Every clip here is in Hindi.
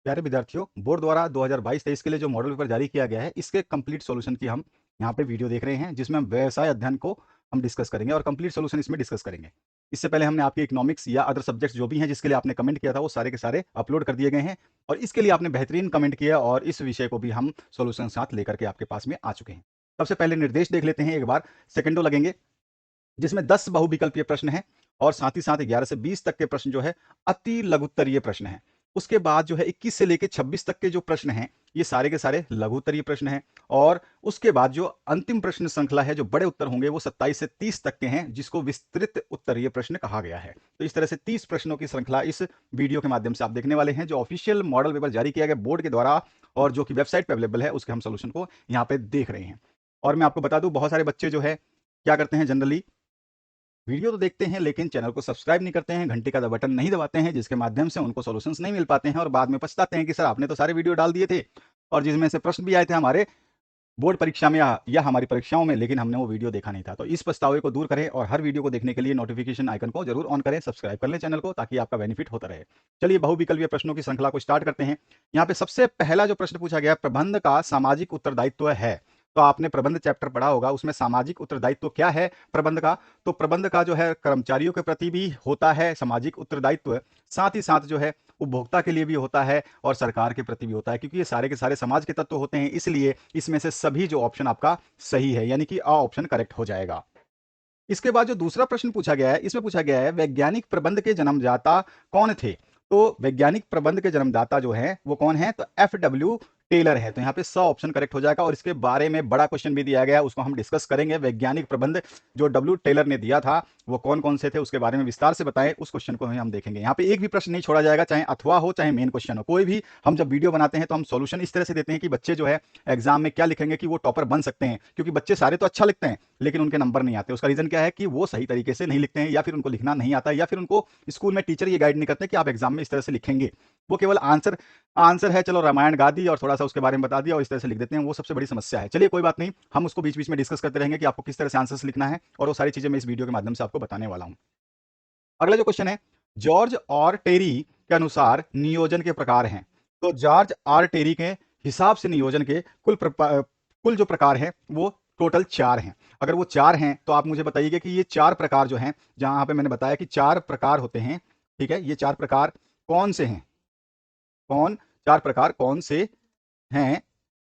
प्यारे विद्यार्थियों, बोर्ड द्वारा 2022-23 के लिए जो मॉडल पेपर जारी किया गया है, इसके कंप्लीट सॉल्यूशन की हम यहाँ पे वीडियो देख रहे हैं, जिसमें हम व्यवसाय अध्ययन को हम डिस्कस करेंगे और कंप्लीट सॉल्यूशन इसमें डिस्कस करेंगे। इससे पहले हमने आपके इकोनॉमिक्स या अदर सब्जेक्ट्स जो भी हैं जिसके लिए आपने कमेंट किया था, वो सारे के सारे अपलोड कर दिए गए हैं और इसके लिए आपने बेहतरीन कमेंट किया और इस विषय को भी हम सॉल्यूशन साथ लेकर के आपके पास में आ चुके हैं। सबसे पहले निर्देश देख लेते हैं एक बार, सेकंडों लगेंगे, जिसमें 10 बहुविकल्पीय प्रश्न हैं और साथ ही साथ 11 से 20 तक के प्रश्न जो है अति लघुत्तरीय प्रश्न हैं। उसके बाद जो है 21 से लेके 26 तक के जो प्रश्न हैं, ये सारे के सारे लघुत्तरीय प्रश्न हैं और उसके बाद जो अंतिम प्रश्न श्रृंखला है, जो बड़े उत्तर होंगे, वो 27 से 30 तक के हैं, जिसको विस्तृत उत्तरीय प्रश्न कहा गया है। तो इस तरह से 30 प्रश्नों की श्रृंखला इस वीडियो के माध्यम से आप देखने वाले हैं, जो ऑफिशियल मॉडल पेपर जारी किया गया बोर्ड के द्वारा और जो कि वेबसाइट पे अवेलेबल है, उसके हम सोल्यूशन को यहाँ पे देख रहे हैं। और मैं आपको बता दूं, बहुत सारे बच्चे जो है क्या करते हैं, जनरली वीडियो तो देखते हैं लेकिन चैनल को सब्सक्राइब नहीं करते हैं, घंटी का बटन नहीं दबाते हैं, जिसके माध्यम से उनको सॉल्यूशंस नहीं मिल पाते हैं और बाद में पछताते हैं कि सर आपने तो सारे वीडियो डाल दिए थे और जिसमें से प्रश्न भी आए थे हमारे बोर्ड परीक्षा में या हमारी परीक्षाओं में, लेकिन हमने वो वीडियो देखा नहीं था। तो इस पछतावे को दूर करें और हर वीडियो को देखने के लिए नोटिफिकेशन आइकन को जरूर ऑन करें, सब्सक्राइब कर लें चैनल को, ताकि आपका बेनिफिट होता रहे। चलिए बहुविकल्पीय प्रश्नों की श्रृंखला को स्टार्ट करते हैं। यहाँ पे सबसे पहला जो प्रश्न पूछा गया, प्रबंध का सामाजिक उत्तरदायित्व है। तो आपने प्रबंध चैप्टर पढ़ा होगा, उसमें सामाजिक उत्तरदायित्व क्या है प्रबंध का। तो प्रबंध का जो है कर्मचारियों के प्रति भी होता है सामाजिक उत्तरदायित्व, साथ ही साथ जो है उपभोक्ता के लिए भी होता है और सरकार के प्रति भी होता है, क्योंकि ये सारे के सारे समाज के तत्व होते हैं। इसलिए इसमें से सभी जो ऑप्शन आपका सही है, यानी कि अ ऑप्शन करेक्ट हो जाएगा। इसके बाद जो दूसरा प्रश्न पूछा गया है, इसमें पूछा गया है वैज्ञानिक प्रबंध के जन्मदाता कौन थे। तो वैज्ञानिक प्रबंध के जन्मदाता जो है वो कौन है, तो एफ डब्ल्यू टेलर है। तो यहाँ पे 100 ऑप्शन करेक्ट हो जाएगा और इसके बारे में बड़ा क्वेश्चन भी दिया गया है, उसको हम डिस्कस करेंगे। वैज्ञानिक प्रबंध जो डब्ल्यू टेलर ने दिया था वो कौन कौन से थे, उसके बारे में विस्तार से बताएं, उस क्वेश्चन को हम देखेंगे। यहाँ पे एक भी प्रश्न नहीं छोड़ा जाएगा, चाहे अथवा हो चाहे मेन क्वेश्चन हो, कोई भी। हम जब वीडियो बनाते हैं तो हम सॉल्यूशन इस तरह से देते हैं कि बच्चे जो है एग्जाम में क्या लिखेंगे कि वो टॉपर बन सकते हैं, क्योंकि बच्चे सारे तो अच्छा लिखते हैं लेकिन उनके नंबर नहीं आते। उसका रीजन क्या है कि वो सही तरीके से नहीं लिखते हैं, या फिर उनको लिखना नहीं आता है, या फिर उनको स्कूल में टीचर ये गाइड नहीं करते कि आप एग्जाम में इस तरह से लिखेंगे। वो केवल आंसर आंसर है, चलो रामायण गा दी और थोड़ा सा उसके बारे में बता दिया और इस तरह से लिख देते हैं, वो सबसे बड़ी समस्या है। चलिए कोई बात नहीं, हम उसको बीच बीच में डिस्कस करते रहेंगे कि आपको किस तरह से आंसर्स लिखना है, और वो सारी चीजें मैं इस वीडियो के माध्यम से आपको बताने वाला हूं। अगला जो क्वेश्चन है, जॉर्ज और टेरी के अनुसार नियोजन के प्रकार हैं। तो जॉर्ज और टेरी के हिसाब से नियोजन के कुल जो प्रकार हैं वो टोटल 4 हैं। अगर वो 4 हैं तो आप मुझे बताइए कि ये 4 प्रकार जो हैं, जहां पे मैंने बताया कि 4 प्रकार होते हैं, ठीक है, ये 4 प्रकार कौन से हैं, कौन 4 प्रकार कौन से हैं,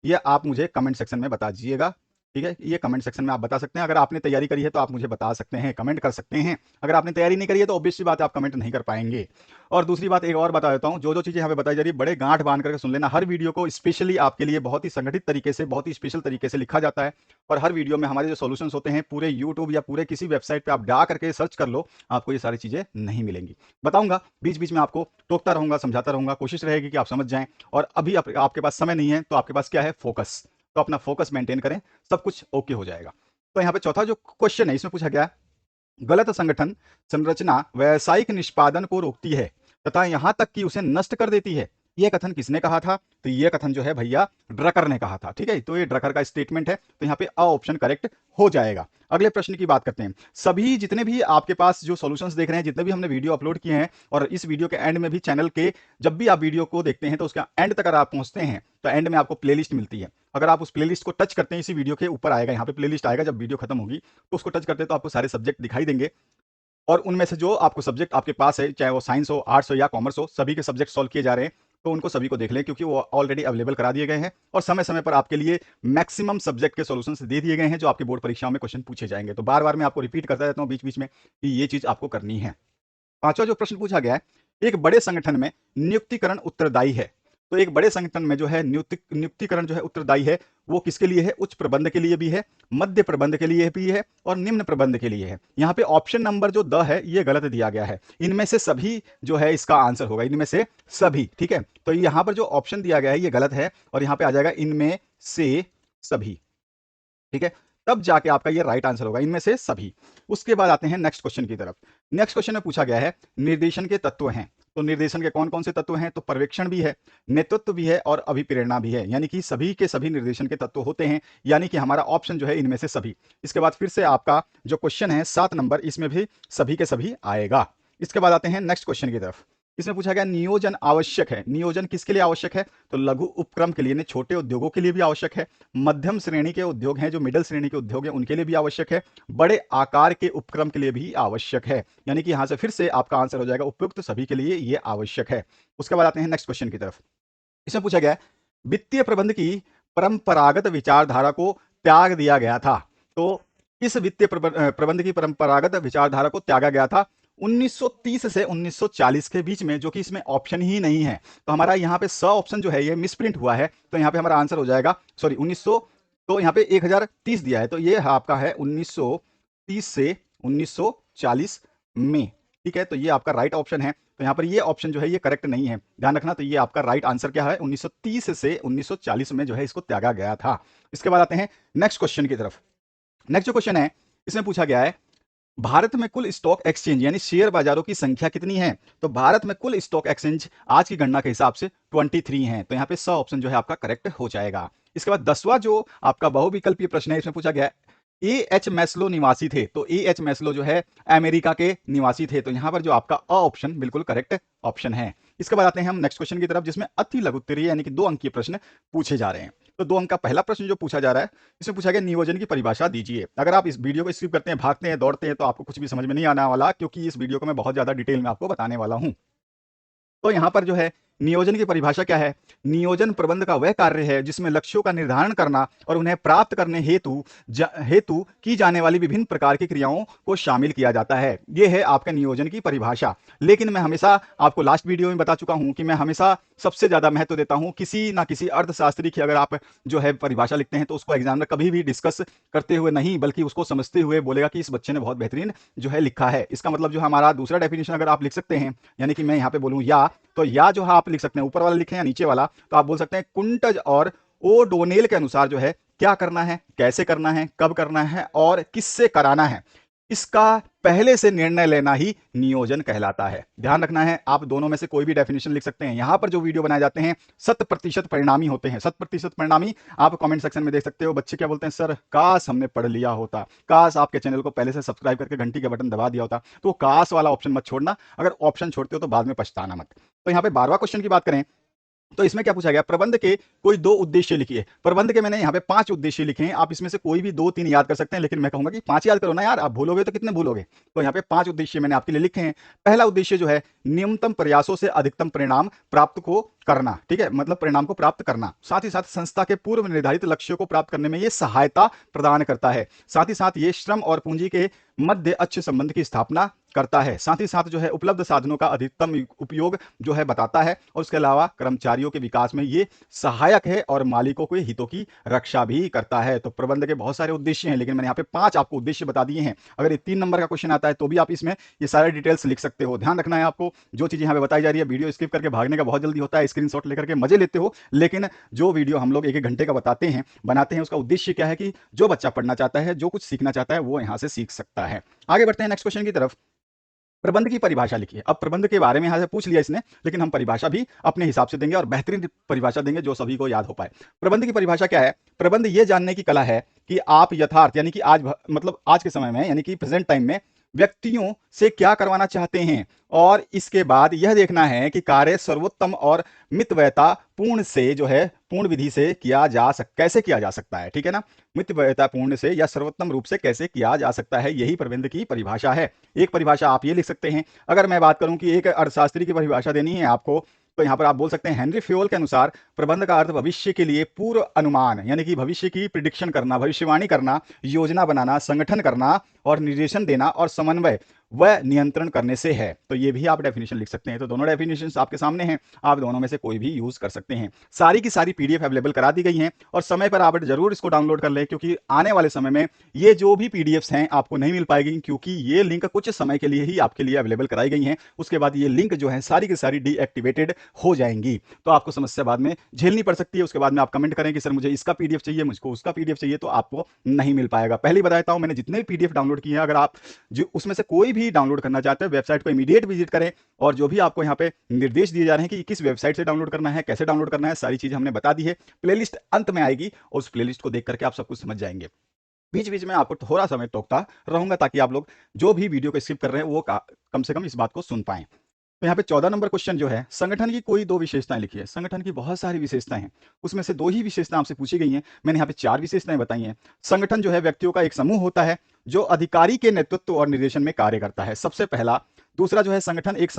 ये आप मुझे कमेंट सेक्शन में बता दीजिएगा। ठीक है, ये कमेंट सेक्शन में आप बता सकते हैं। अगर आपने तैयारी करी है तो आप मुझे बता सकते हैं, कमेंट कर सकते हैं। अगर आपने तैयारी नहीं करी है तो ऑब्वियस सी बात है, आप कमेंट नहीं कर पाएंगे। और दूसरी बात एक और बता देता हूं, जो जो चीजें हमें बताई जा रही है, बड़े गांठ बांध करके सुन लेना। हर वीडियो को स्पेशली आपके लिए बहुत ही संगठित तरीके से, बहुत ही स्पेशल तरीके से लिखा जाता है और हर वीडियो में हमारे जो सोल्यूशन होते हैं, पूरे यूट्यूब या पूरे किसी वेबसाइट पर आप जा करके सर्च कर लो, आपको ये सारी चीजें नहीं मिलेंगी। बताऊंगा बीच बीच में, आपको टोकता रहूंगा, समझाता रहूंगा, कोशिश रहेगी कि आप समझ जाएं। और अभी आपके पास समय नहीं है तो आपके पास क्या है, फोकस। तो अपना फोकस मेंटेन करें, सब कुछ ओके हो जाएगा। तो यहाँ पे चौथा जो क्वेश्चन है, इसमें पूछा गया, गलत संगठन संरचना व्यावसायिक निष्पादन को रोकती है तथा यहां तक कि उसे नष्ट कर देती है। यह कथन किसने कहा था, तो यह कथन जो है भैया ड्रकर ने कहा था। ठीक है, तो ये ड्रकर का स्टेटमेंट है, तो यहाँ पे अ ऑप्शन करेक्ट हो जाएगा। अगले प्रश्न की बात करते हैं। सभी जितने भी आपके पास जो सॉल्यूशंस देख रहे हैं, जितने भी हमने वीडियो अपलोड किए हैं, और इस वीडियो के एंड में भी चैनल के, जब भी आप वीडियो को देखते हैं तो उसका एंड तक अगर आप पहुंचते हैं तो एंड में आपको प्लेलिस्ट मिलती है। अगर आप उस प्लेलिस्ट को टच करते हैं, इसी वीडियो के ऊपर आएगा, यहाँ पे प्लेलिस्ट आएगा, जब वीडियो खत्म होगी तो उसको टच करते हैं तो आपको सारे सब्जेक्ट दिखाई देंगे। और उनमें से जो आपको सब्जेक्ट आपके पास है, चाहे वो साइंस हो, आर्ट्स हो या कॉमर्स हो, सभी के सब्जेक्ट सॉल्व किए जा रहे हैं, तो उनको सभी को देख लें, क्योंकि वो ऑलरेडी अवेलेबल करा दिए गए हैं और समय समय पर आपके लिए मैक्सिमम सब्जेक्ट के सॉल्यूशंस दे दिए गए हैं, जो आपके बोर्ड परीक्षाओं में क्वेश्चन पूछे जाएंगे। तो बार बार मैं आपको रिपीट करता रहता हूँ बीच बीच में कि ये चीज आपको करनी है। पांचवा जो प्रश्न पूछा गया है, एक बड़े संगठन में नियुक्तिकरण उत्तरदायी है। तो एक बड़े संगठन में जो है नियुक्तिकरण जो है उत्तरदायी है, वो किसके लिए है, उच्च प्रबंध के लिए भी है, मध्य प्रबंध के लिए भी है और निम्न प्रबंध के लिए है। यहाँ पे ऑप्शन नंबर जो द है ये गलत दिया गया है, इनमें से सभी जो है इसका आंसर होगा, इनमें से सभी। ठीक है, तो यहाँ पर जो ऑप्शन दिया गया है ये गलत है और यहाँ पे आ जाएगा इनमें से सभी। ठीक है, तब जाके आपका ये राइट आंसर होगा, इनमें से सभी। उसके बाद आते हैं नेक्स्ट क्वेश्चन की तरफ। नेक्स्ट क्वेश्चन में पूछा गया है, निर्देशन के तत्व हैं। तो निर्देशन के कौन कौन से तत्व हैं, तो पर्यवेक्षण भी है, नेतृत्व भी है और अभिप्रेरणा भी है, यानी कि सभी के सभी निर्देशन के तत्व होते हैं, यानी कि हमारा ऑप्शन जो है इनमें से सभी। इसके बाद फिर से आपका जो क्वेश्चन है 7 नंबर, इसमें भी सभी के सभी आएगा। इसके बाद आते हैं नेक्स्ट क्वेश्चन की तरफ। इसमें पूछा गया नियोजन आवश्यक है। नियोजन किसके लिए आवश्यक है? तो लघु उपक्रम के लिए, यानी छोटे उद्योगों के लिए भी आवश्यक है, मध्यम श्रेणी के उद्योग हैं, जो मिडिल श्रेणी के उद्योग हैं, उनके लिए भी आवश्यक है, बड़े आकार के उपक्रम के लिए भी आवश्यक है। यानी कि यहां से फिर से आपका आंसर हो जाएगा उपयुक्त सभी के लिए ये आवश्यक है। उसके बाद आते हैं नेक्स्ट क्वेश्चन की तरफ। इसमें पूछा गया है वित्तीय प्रबंध की परंपरागत विचारधारा को त्याग दिया गया था। तो इस वित्तीय प्रबंध की परंपरागत विचारधारा को त्यागा गया था 1930 से 1940 के बीच में, जो कि इसमें ऑप्शन ही नहीं है। तो हमारा यहाँ पे स ऑप्शन जो है ये मिसप्रिंट हुआ है, तो यहाँ पे हमारा आंसर हो जाएगा सॉरी 1900, तो यहाँ पे 1030 दिया है, तो ये आपका है 1930 से 1940 में। ठीक है, तो ये आपका राइट ऑप्शन है। तो यहाँ पर ये ऑप्शन जो है ये करेक्ट नहीं है, ध्यान रखना। तो ये आपका राइट आंसर क्या है? 1930 से 1940 में जो है इसको त्यागा गया था। इसके बाद आते हैं नेक्स्ट क्वेश्चन की तरफ। नेक्स्ट जो क्वेश्चन है इसमें पूछा गया है भारत में कुल स्टॉक एक्सचेंज यानी शेयर बाजारों की संख्या कितनी है? तो भारत में कुल स्टॉक एक्सचेंज आज की गणना के हिसाब से 23 है। तो यहाँ पे स ऑप्शन जो है आपका करेक्ट हो जाएगा। इसके बाद 10वां जो आपका बहुविकल्पीय प्रश्न है, इसमें पूछा गया ए एच मैस्लो निवासी थे। तो ए एच मैस्लो जो है अमेरिका के निवासी थे। तो यहां पर जो आपका अ ऑप्शन बिल्कुल करेक्ट ऑप्शन है। इसके बाद आते हैं हम नेक्स्ट क्वेश्चन की तरफ, जिसमें अति लघु उत्तरीय यानी कि 2 अंक के प्रश्न पूछे जा रहे हैं। तो 2 अंक का पहला प्रश्न जो पूछा जा रहा है, इसमें पूछा गया नियोजन की परिभाषा दीजिए। अगर आप इस वीडियो को स्किप करते हैं, भागते हैं, दौड़ते हैं, तो आपको कुछ भी समझ में नहीं आने वाला, क्योंकि इस वीडियो को मैं बहुत ज्यादा डिटेल में आपको बताने वाला हूं। तो यहां पर जो है नियोजन की परिभाषा क्या है? नियोजन प्रबंध का वह कार्य है जिसमें लक्ष्यों का निर्धारण करना और उन्हें प्राप्त करने हेतु की जाने वाली विभिन्न प्रकार की क्रियाओं को शामिल किया जाता है। यह है आपका नियोजन की परिभाषा। लेकिन मैं हमेशा आपको लास्ट वीडियो में बता चुका हूं कि मैं हमेशा सबसे ज्यादा महत्व देता हूं किसी ना किसी अर्थशास्त्री की अगर आप जो है परिभाषा लिखते हैं, तो उसको एग्जाम में कभी भी डिस्कस करते हुए नहीं, बल्कि उसको समझते हुए बोलेगा कि इस बच्चे ने बहुत बेहतरीन जो है लिखा है। इसका मतलब जो हमारा दूसरा डेफिनेशन अगर आप लिख सकते हैं, यानी कि मैं यहाँ पे बोलूँ या, तो या जो है आप लिख सकते हैं, ऊपर वाला लिखें या नीचे वाला, तो आप बोल सकते हैं कुंटज और ओ डोनेल के अनुसार जो है क्या करना है, कैसे करना है, कब करना है और किससे कराना है, इसका पहले से निर्णय लेना ही नियोजन कहलाता है। ध्यान रखना है, आप दोनों में से कोई भी डेफिनेशन लिख सकते हैं। यहां पर जो वीडियो बनाए जाते हैं 100% परिणामी होते हैं। 100% परिणामी आप कमेंट सेक्शन में देख सकते हो। बच्चे क्या बोलते हैं? सर काश हमने पढ़ लिया होता, काश आपके चैनल को पहले से सब्सक्राइब करके घंटी का बटन दबा दिया होता। तो काश वाला ऑप्शन मत छोड़ना, अगर ऑप्शन छोड़ते हो तो बाद में पछताना मत। तो यहाँ पे 12वां क्वेश्चन की बात करें, तो इसमें क्या पूछा गया? प्रबंध के कोई 2 उद्देश्य लिखिए। प्रबंध के मैंने यहाँ पे 5 उद्देश्य लिखे हैं, आप इसमें से कोई भी 2-3 याद कर सकते हैं, लेकिन मैं कहूंगा कि 5 याद करो ना यार, आप भूलोगे तो कितने भूलोगे। तो यहाँ पे 5 उद्देश्य मैंने आपके लिए लिखे हैं। पहला उद्देश्य जो है न्यूनतम प्रयासों से अधिकतम परिणाम प्राप्त को करना। ठीक है, मतलब परिणाम को प्राप्त करना। साथ ही साथ संस्था के पूर्व निर्धारित लक्ष्यों को प्राप्त करने में यह सहायता प्रदान करता है। साथ ही साथ ये श्रम और पूंजी के मध्य अच्छे संबंध की स्थापना करता है। साथ ही साथ जो है उपलब्ध साधनों का अधिकतम उपयोग जो है बताता है, और उसके अलावा कर्मचारियों के विकास में ये सहायक है और मालिकों के हितों की रक्षा भी करता है। तो प्रबंध के बहुत सारे उद्देश्य हैं, लेकिन मैंने यहाँ पे 5 आपको उद्देश्य बता दिए हैं। अगर ये 3 नंबर का क्वेश्चन आता है तो भी आप इसमें ये सारे डिटेल्स लिख सकते हो। ध्यान रखना है आपको, जो चीजें यहाँ पे बताई जा रही है, वीडियो स्किप करके भागने का बहुत जल्दी होता है, स्क्रीनशॉट लेकर के मजे लेते हो, लेकिन जो वीडियो हम लोग 1-1 घंटे का बताते हैं, बनाते हैं, उसका उद्देश्य क्या है कि जो बच्चा पढ़ना चाहता है, जो कुछ सीखना चाहता है, वो यहाँ से सीख सकता है। आगे बढ़ते हैं नेक्स्ट क्वेश्चन की तरफ। प्रबंध की परिभाषा लिखिए। अब प्रबंध के बारे में यहां से पूछ लिया इसने, लेकिन हम परिभाषा भी अपने हिसाब से देंगे और बेहतरीन परिभाषा देंगे जो सभी को याद हो पाए। प्रबंध की परिभाषा क्या है? प्रबंध ये जानने की कला है कि आप यथार्थ यानी कि मतलब आज के समय में, यानी कि प्रेजेंट टाइम में व्यक्तियों से क्या करवाना चाहते हैं, और इसके बाद यह देखना है कि कार्य सर्वोत्तम और मितव्ययता पूर्ण से जो है पूर्ण विधि से कैसे किया जा सकता है। ठीक है ना, मितव्ययता पूर्ण से या सर्वोत्तम रूप से कैसे किया जा सकता है, यही प्रबंध की परिभाषा है। एक परिभाषा आप ये लिख सकते हैं। अगर मैं बात करूं कि एक अर्थशास्त्री की परिभाषा देनी है आपको, तो यहां पर आप बोल सकते हैं हेनरी फ्योल के अनुसार प्रबंध का अर्थ भविष्य के लिए पूर्व अनुमान यानी कि भविष्य की प्रिडिक्शन करना, भविष्यवाणी करना, योजना बनाना, संगठन करना और निर्देशन देना और समन्वय व नियंत्रण करने से है। तो ये भी आप डेफिनेशन लिख सकते हैं। तो दोनों डेफिनेशंस आपके सामने हैं, आप दोनों में से कोई भी यूज कर सकते हैं। सारी की सारी पीडीएफ अवेलेबल करा दी गई हैं, और समय पर आप जरूर इसको डाउनलोड कर लें, क्योंकि आने वाले समय में ये जो भी पीडीएफ्स हैं आपको नहीं मिल पाएगी, क्योंकि ये लिंक कुछ समय के लिए ही आपके लिए अवेलेबल कराई गई हैं। उसके बाद ये लिंक जो है सारी की सारी डीएक्टिवेटेड हो जाएंगी, तो आपको समस्या बाद में झेलनी पड़ सकती है। उसके बाद में आप कमेंट करें कि सर मुझे इसका पीडीएफ चाहिए, मुझको उसका पीडीएफ चाहिए, तो आपको नहीं मिल पाएगा। पहले ही बताता हूं, मैंने जितने भी पीडीएफ डाउनलोड किए हैं, अगर आप जो उसमें से कोई भी डाउनलोड करना चाहते हैं, वेबसाइट को इमीडिएट विजिट करें, और जो भी आपको यहाँ पे निर्देश दिए जा रहे हैं कि किस वेबसाइट से डाउनलोड करना है, कैसे डाउनलोड करना है, सारी चीजें हमने बता दी है। प्लेलिस्ट अंत में आएगी, और उस प्लेलिस्ट को देख करके आप सब कुछ समझ जाएंगे। बीच बीच में आपको थोड़ा समय टोकता रहूंगा, ताकि आप लोग जो भी वीडियो को स्किप कर रहे हैं वो कम से कम इस बात को सुन पाएं। तो यहाँ पे 14 नंबर क्वेश्चन जो है, संगठन की कोई 2 विशेषताएं लिखिए। संगठन की बहुत सारी विशेषताएं हैं, उसमें से 2 ही विशेषताएं आपसे पूछी गई हैं। मैंने यहाँ पे 4 विशेषताएं बताई हैं। संगठन जो है व्यक्तियों का एक समूह होता है जो अधिकारी के नेतृत्व और निर्देशन में कार्य करता है, सबसे पहला। दूसरा जो है, संगठन का एक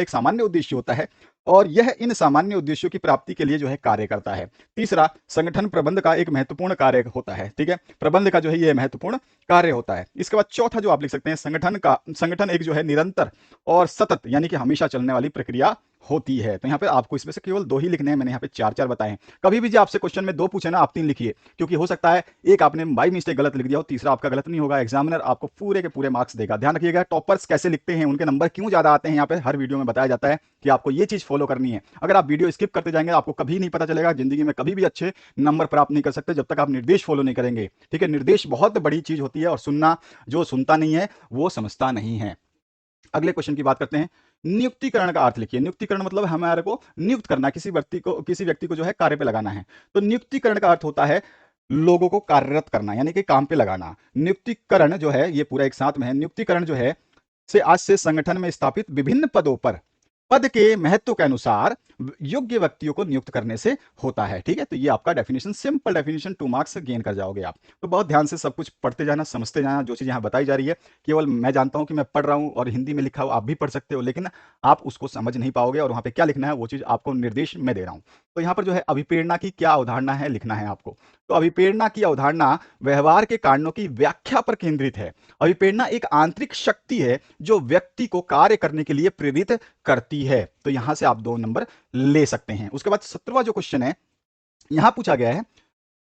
सामान्य उद्देश्य होता है और यह इन सामान्य उद्देश्यों की प्राप्ति के लिए जो है कार्य करता है। तीसरा, संगठन प्रबंध का एक महत्वपूर्ण कार्य होता है। ठीक है, प्रबंध का जो है ये महत्वपूर्ण कार्य होता है। इसके बाद चौथा जो आप लिख सकते हैं, संगठन एक जो है निरंतर और सतत यानी कि हमेशा चलने वाली प्रक्रिया होती है। तो यहाँ पे आपको इसमें से केवल 2 ही लिखने हैं, मैंने यहाँ पे 4 बताए हैं। कभी भी जो आपसे क्वेश्चन में 2 पूछे ना, आप 3 लिखिए, क्योंकि हो सकता है एक आपने बाई मिस्टेक गलत लिख दिया हो, तीसरा आपका गलत नहीं होगा। एग्जामिनर आपको पूरे के पूरे मार्क्स देगा। ध्यान रखिएगा, टॉपर्स कैसे लिखते हैं, उनके नंबर क्यों ज्यादा आते हैं, यहाँ पे हर वीडियो में बताया जाता है कि आपको ये चीज फॉलो करनी है। अगर आप वीडियो स्किप करते जाएंगे आपको कभी नहीं पता चलेगा, जिंदगी में कभी भी अच्छे नंबर प्राप्त नहीं कर सकते जब तक आप निर्देश फॉलो नहीं करेंगे। ठीक है, निर्देश बहुत बड़ी चीज होती है और सुनना, जो सुनता नहीं है वो समझता नहीं है। अगले क्वेश्चन की बात करते हैं। नियुक्तिकरण का अर्थ लिखिए। नियुक्तिकरण मतलब हमारे को नियुक्त करना, किसी व्यक्ति को जो है कार्य पे लगाना है। तो नियुक्तिकरण का अर्थ होता है लोगों को कार्यरत करना, यानी कि काम पे लगाना। नियुक्तिकरण जो है ये पूरा एक साथ में है। नियुक्तिकरण जो है आज से संगठन में स्थापित विभिन्न पदों पर पद के महत्व के अनुसार योग्य व्यक्तियों को नियुक्त करने से होता है। ठीक है, तो ये आपका definition, simple definition, 2 marks gain कर जाओगे आप। तो बहुत ध्यान से सब कुछ पढ़ते जाना, समझते जाना। जो चीज़ यहाँ बताई जा रही है, केवल मैं जानता हूँ कि मैं पढ़ रहा हूँ और हिंदी में लिखा हो, आप भी पढ़ सकते हो, लेकिन आप उसको समझ नहीं पाओगे और वहाँ पे क्या लिखना है वो चीज़ आपको निर्देश में दे रहा हूँ। तो यहाँ पर जो है अभिप्रेरणा की क्या अवधारणा है लिखना है आपको। तो अभिप्रेरणा की अवधारणा व्यवहार के कारणों की व्याख्या पर केंद्रित है। अभिप्रेरणा एक आंतरिक शक्ति है जो व्यक्ति को कार्य करने के लिए प्रेरित करती है। तो यहां से आप 2 नंबर ले सकते हैं। उसके बाद 17वां जो क्वेश्चन है, यहां पूछा गया है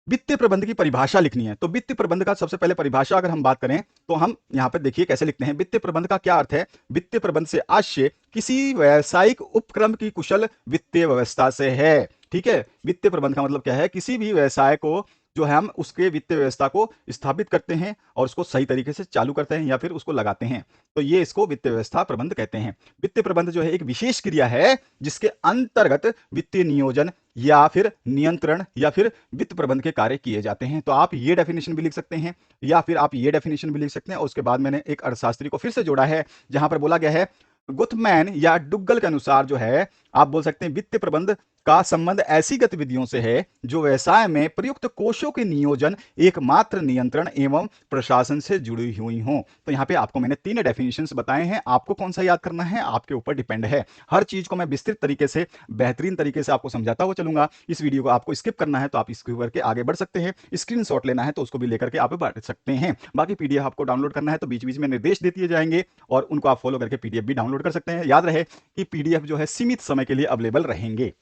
वित्तीय प्रबंध की परिभाषा लिखनी है। तो वित्तीय प्रबंध का सबसे पहले परिभाषा अगर हम बात करें तो हम यहां पर देखिए कैसे लिखते हैं। वित्तीय प्रबंध का क्या अर्थ है? वित्तीय प्रबंध से आशय किसी व्यावसायिक उपक्रम की कुशल वित्तीय व्यवस्था से है। ठीक है, वित्तीय प्रबंध का मतलब क्या है? किसी भी व्यवसाय को जो है हम उसके वित्तीय व्यवस्था को स्थापित करते हैं और उसको सही तरीके से चालू करते हैं या फिर उसको लगाते हैं, तो ये इसको वित्तीय व्यवस्था प्रबंध कहते हैं। वित्तीय प्रबंध जो है एक विशेष क्रिया है जिसके अंतर्गत वित्तीय नियोजन या फिर नियंत्रण या फिर वित्त प्रबंध के कार्य किए जाते हैं। तो आप ये डेफिनेशन भी लिख सकते हैं या फिर आप ये डेफिनेशन भी लिख सकते हैं। और उसके बाद मैंने एक अर्थशास्त्री को फिर से जोड़ा है जहां पर बोला गया है गुथमैन या डुग्गल के अनुसार जो है आप बोल सकते हैं वित्तीय प्रबंध का संबंध ऐसी गतिविधियों से है जो व्यवसाय में प्रयुक्त कोषों के नियोजन, एकमात्र नियंत्रण एवं प्रशासन से जुड़ी हुई हों। तो यहाँ पे आपको मैंने 3 डेफिनेशंस बताए हैं। आपको कौन सा याद करना है आपके ऊपर डिपेंड है। हर चीज को मैं विस्तृत तरीके से, बेहतरीन तरीके से आपको समझाता हुआ चलूंगा। इस वीडियो को आपको स्किप करना है तो आप स्किप करके आगे बढ़ सकते हैं, स्क्रीनशॉट लेना है तो उसको भी लेकर के आप बढ़ सकते हैं। बाकी पीडीएफ आपको डाउनलोड करना है तो बीच बीच में निर्देश देते जाएंगे और उनको आप फॉलो करके पीडीएफ भी डाउनलोड कर सकते हैं। याद रहे कि पीडीएफ जो है सीमित समय के लिए अवेलेबल रहेंगे।